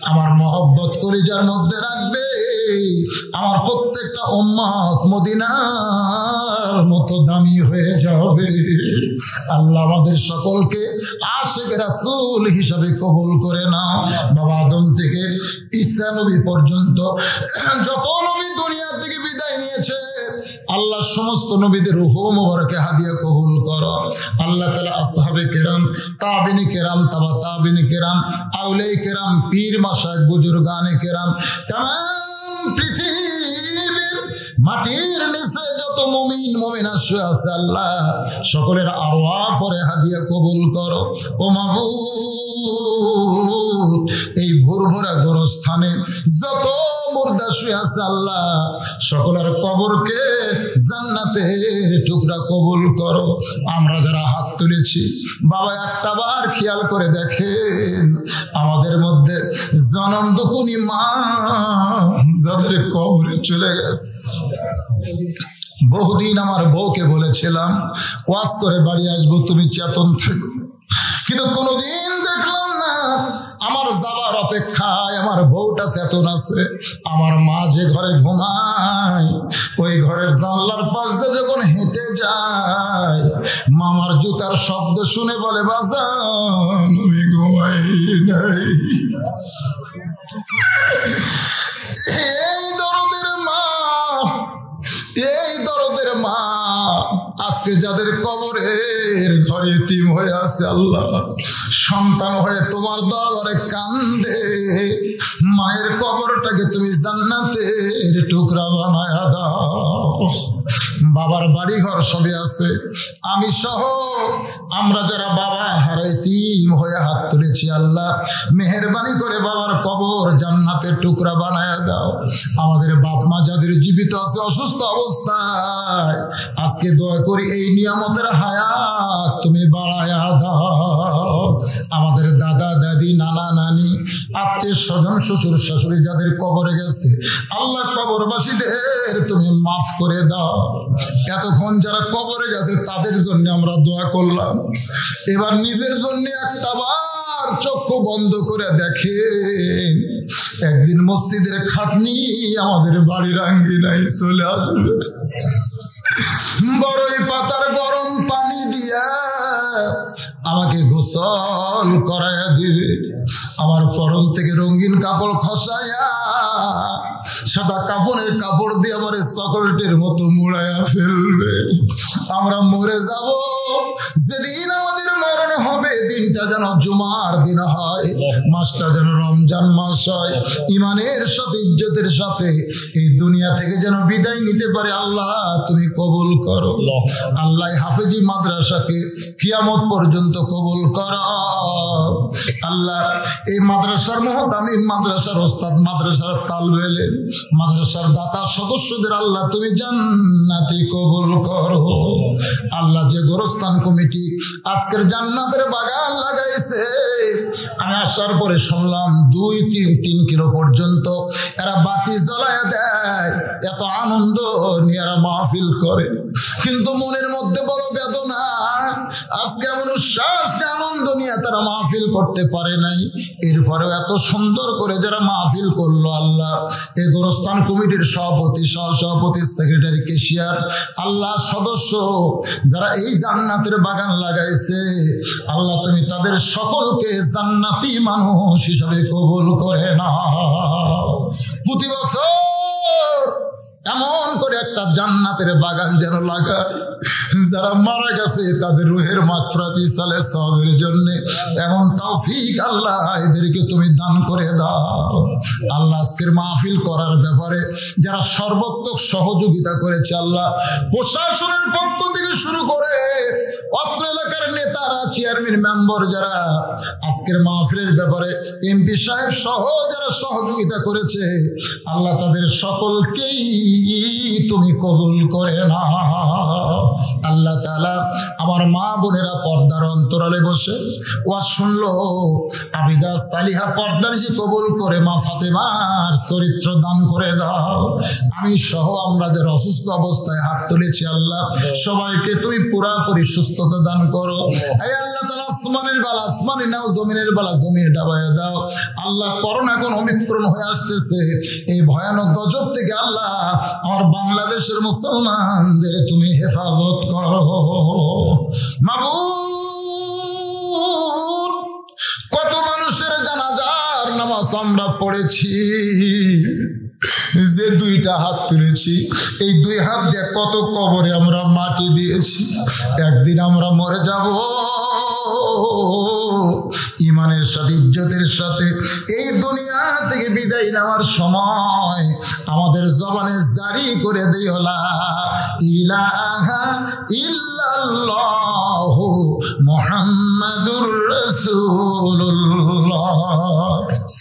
আমার মহব্বত কলিজার মধ্যে রাখবে, আমার প্রত্যেকটা উম্মত মদিনার মতো দামি হয়ে যাবে। আল্লাহ আমাদের সকলকে আশিক রাসূল হিসাবে কবুল করে নাও। বাবা আদম থেকে ঈসা নবী পর্যন্ত যত নবী দুনিয়া থেকে বিদায় নিয়েছে, আল্লাহ সমস্ত নবীদের রূহ মুবারকে হাদিয়া কবুল করো। আল্লাহ তাআলা আসহাবে কেরাম, তাবিনী কেরাম, তাবা তাবিনী কেরাম, আউলিয়া কেরাম, পীর মাশায়েখ, বুজুর্গানে কেরাম, তামাম পৃথিবীর মাটির নিচে যত মুমিন মুমিনা শুয়ে আছে, আল্লাহ সকলের আরওয়াহ পরে হাদিয়া কবুল করো। ও মাবুদ, এই ভোরভরা গোরস্থানে যত মুর্দা শুয়ে আছে, আল্লাহ সকলের কবরকে জান্নাতের টুকরা কবুল করো। আমরা যারা হাত তুলেছি, বাবা একটা বার খেয়াল করে দেখেন, আমাদের মধ্যে জনম দুকুনি মা যাদের কবরে চলে গেছে। বহুদিন আমার বউকে বলেছিলাম, ওয়াজ করে বাড়ি আসবো, তুমি চেতন থেকো, কিন্তু কোনোদিন দেখলাম না আমার যাবার অপেক্ষায় আমার বউটা চেতন আছে। আমার মা যে ঘরে ঘুমায়, ওই ঘরের জানলার পাশ দিয়ে যখন হেঁটে যায়, মামার জুতার শব্দ শুনে বলে, বাজান আমি ঘুমাই নাই। এই দরদের মা, এই দরদের মা আজকে যাদের কবরের ঘরে এতিম হয়ে আছে, আল্লাহ সন্তান হয়ে তোমার দরবারে কান্দে, মায়ের কবরটাকে তুমি জান্নাতের টুকরা বানায় দাও। বাবার বাড়ি ঘর সবই আছে, আমি সহ আমরা যারা বাবা হারাই এতিম হয়ে হাত তুলেছি, আল্লাহ মেহেরবানি করে বাবার কবর জান্নাতের টুকরা বানায় দাও। আমাদের বাপ মা যাদের জীবিত আছে অসুস্থ অবস্থায়, আজকে দোয়া করি এই নিয়ামতের হায়াত তুমি বাড়ায়া দাও। আমাদের দাদা দাদি, নানা নানি, আত্মীয় স্বজন শ্বশুর শাশুড়ি যাদের কবরে গেছে আল্লাহ কবরবাসীদের তুমি মাফ করে দাও। এতক্ষণ যারা কবরে গেছে তাদের জন্য আমরা দোয়া করলাম, এবার নিজের জন্য একটা বার চক্ষু বন্ধ করে দেখে একদিন মসজিদের খাটনি আমাদের বাড়ির আঙ্গিনায় চলে আসবে, বড়ই পাতার গরম পানি দিয়া আমাকে গোসল করাইয়া দিবে, আমার পরন থেকে রঙিন কাপড় খসাইয়া সাদা কাপড়ের কাপড় দিয়ে আমার চকলেটের মতো মুড়াইয়া ফেলবে। আমরা মরে যাব, যেদিন আমাদের মরণ হবে দিনটা যেন জুমার দিন হয়, মাসটা যেন রমজান মাস হয়, ইমানের সাথে ইজ্জতের সাথে এই দুনিয়া থেকে যেন বিদায় নিতে পারে। আল্লাহ তুমি কবুল করো। আল্লাহ হাফেজি মাদ্রাসাকে কিয়ামত পর্যন্ত কবুল করো। আল্লাহ এই মাদ্রাসার মহতামিম, মাদ্রাসার ওস্তাদ, মাদ্রাসার তালবে, মাদ্রাসার দাতা সদস্যদের আল্লাহ তুমি জান্নাতি কবুল করো। আল্লাহ যে গোরস্থান কমিটি আজকের জান্নাতের বাগান লাগাইছে, আমি আসার পরে শুনলাম 2-3 কিলো পর্যন্ত এরা বাতি জ্বলায় দেয়, এত আনন্দ নিয়ে এরা মাহফিল করে, কিন্তু মনের মধ্যে বড় বেদনা। আজকে এমন উচ্ছ্বাসকে আনন্দ নিয়ে তারা মাহফিল করতে পারে নাই, এরপরেও এত সুন্দর করে যারা মাহফিল করলো আল্লাহ এই গোরস্থান কমিটির সভাপতি, সহসভাপতি, সেক্রেটারি, কেশিয়ার, আল্লাহ সদস্য যারা এই জান্নাতের বাগান লাগাইছে আল্লাহ তুমি তাদের সকলকে জান্নাতি মানুষ হিসাবে কবুল করে নাও। প্রতি বছর এমন করে একটা জান্নাতের বাগান যেন লাগায়, যারা মারা গেছে তাদের রুহের মাগফিরাত ইসালে সওয়াবের জন্য এমন তৌফিক আল্লাহ এদেরকে তুমি দান করে দাও। আল্লাহ আজকের মাহফিল করার ব্যাপারে যারা সর্বোত্তক সহযোগিতা করেছে আল্লাহ, প্রশাসনের পক্ষ থেকে শুরু করে অত্র এলাকার নেতারা, চেয়ারম্যান, মেম্বার যারা আজকের মাহফিলের ব্যাপারে এমপি সাহেব সহ যারা সহযোগিতা করেছে আল্লাহ তাদের সকলকেই তুমি কবুল করে নাও। আল্লাহ তাআলা আমার মা বোনেরা পর্দার অন্তরালে বসে ওয়াজ শুনলো, আবিদা সালিহা পর্দার যে কবুল করে মা ফাতেমার চরিত্র দান করে দাও। আমি সহ আমরা যারা অসুস্থ অবস্থায় হাত তুলেছি আল্লাহ সবাইকে তুমি পুরাপুরি সুস্থতা দান করো। এই আল্লাহ তাআলা আসমানের বালা আসমানে নাও, জমিনের বালা জমিনে ডাবায় দাও। আল্লাহ করোনা এখন অমিক্রণ হয়ে আসতেছে, এই ভয়ানক গজব থেকে আল্লাহ আমার বাংলাদেশের মুসলমানদের তুমি হেফাজত করো। মাবুদ, কত মানুষের জানাজার নামাজ আমরা পড়েছি, যে 2টা হাত তুলেছি এই 2 হাত দিয়ে কত কবরে আমরা মাটি দিয়েছি। একদিন আমরা মরে যাব, ইমানের সাথে ইজ্জতের সাথে এই দুনিয়া থেকে বিদায় নেওয়ার সময় আমাদের জবানে জারি করে দিও লা ইলাহা ইল্লাল্লাহু মুহাম্মাদুর রাসূলুল্লাহ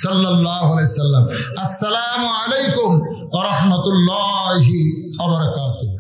সাল্লাল্লাহু আলাইহি সাল্লাম। আসসালামু আলাইকুম ওয়া রাহমাতুল্লাহি ওয়া বারাকাতুহু।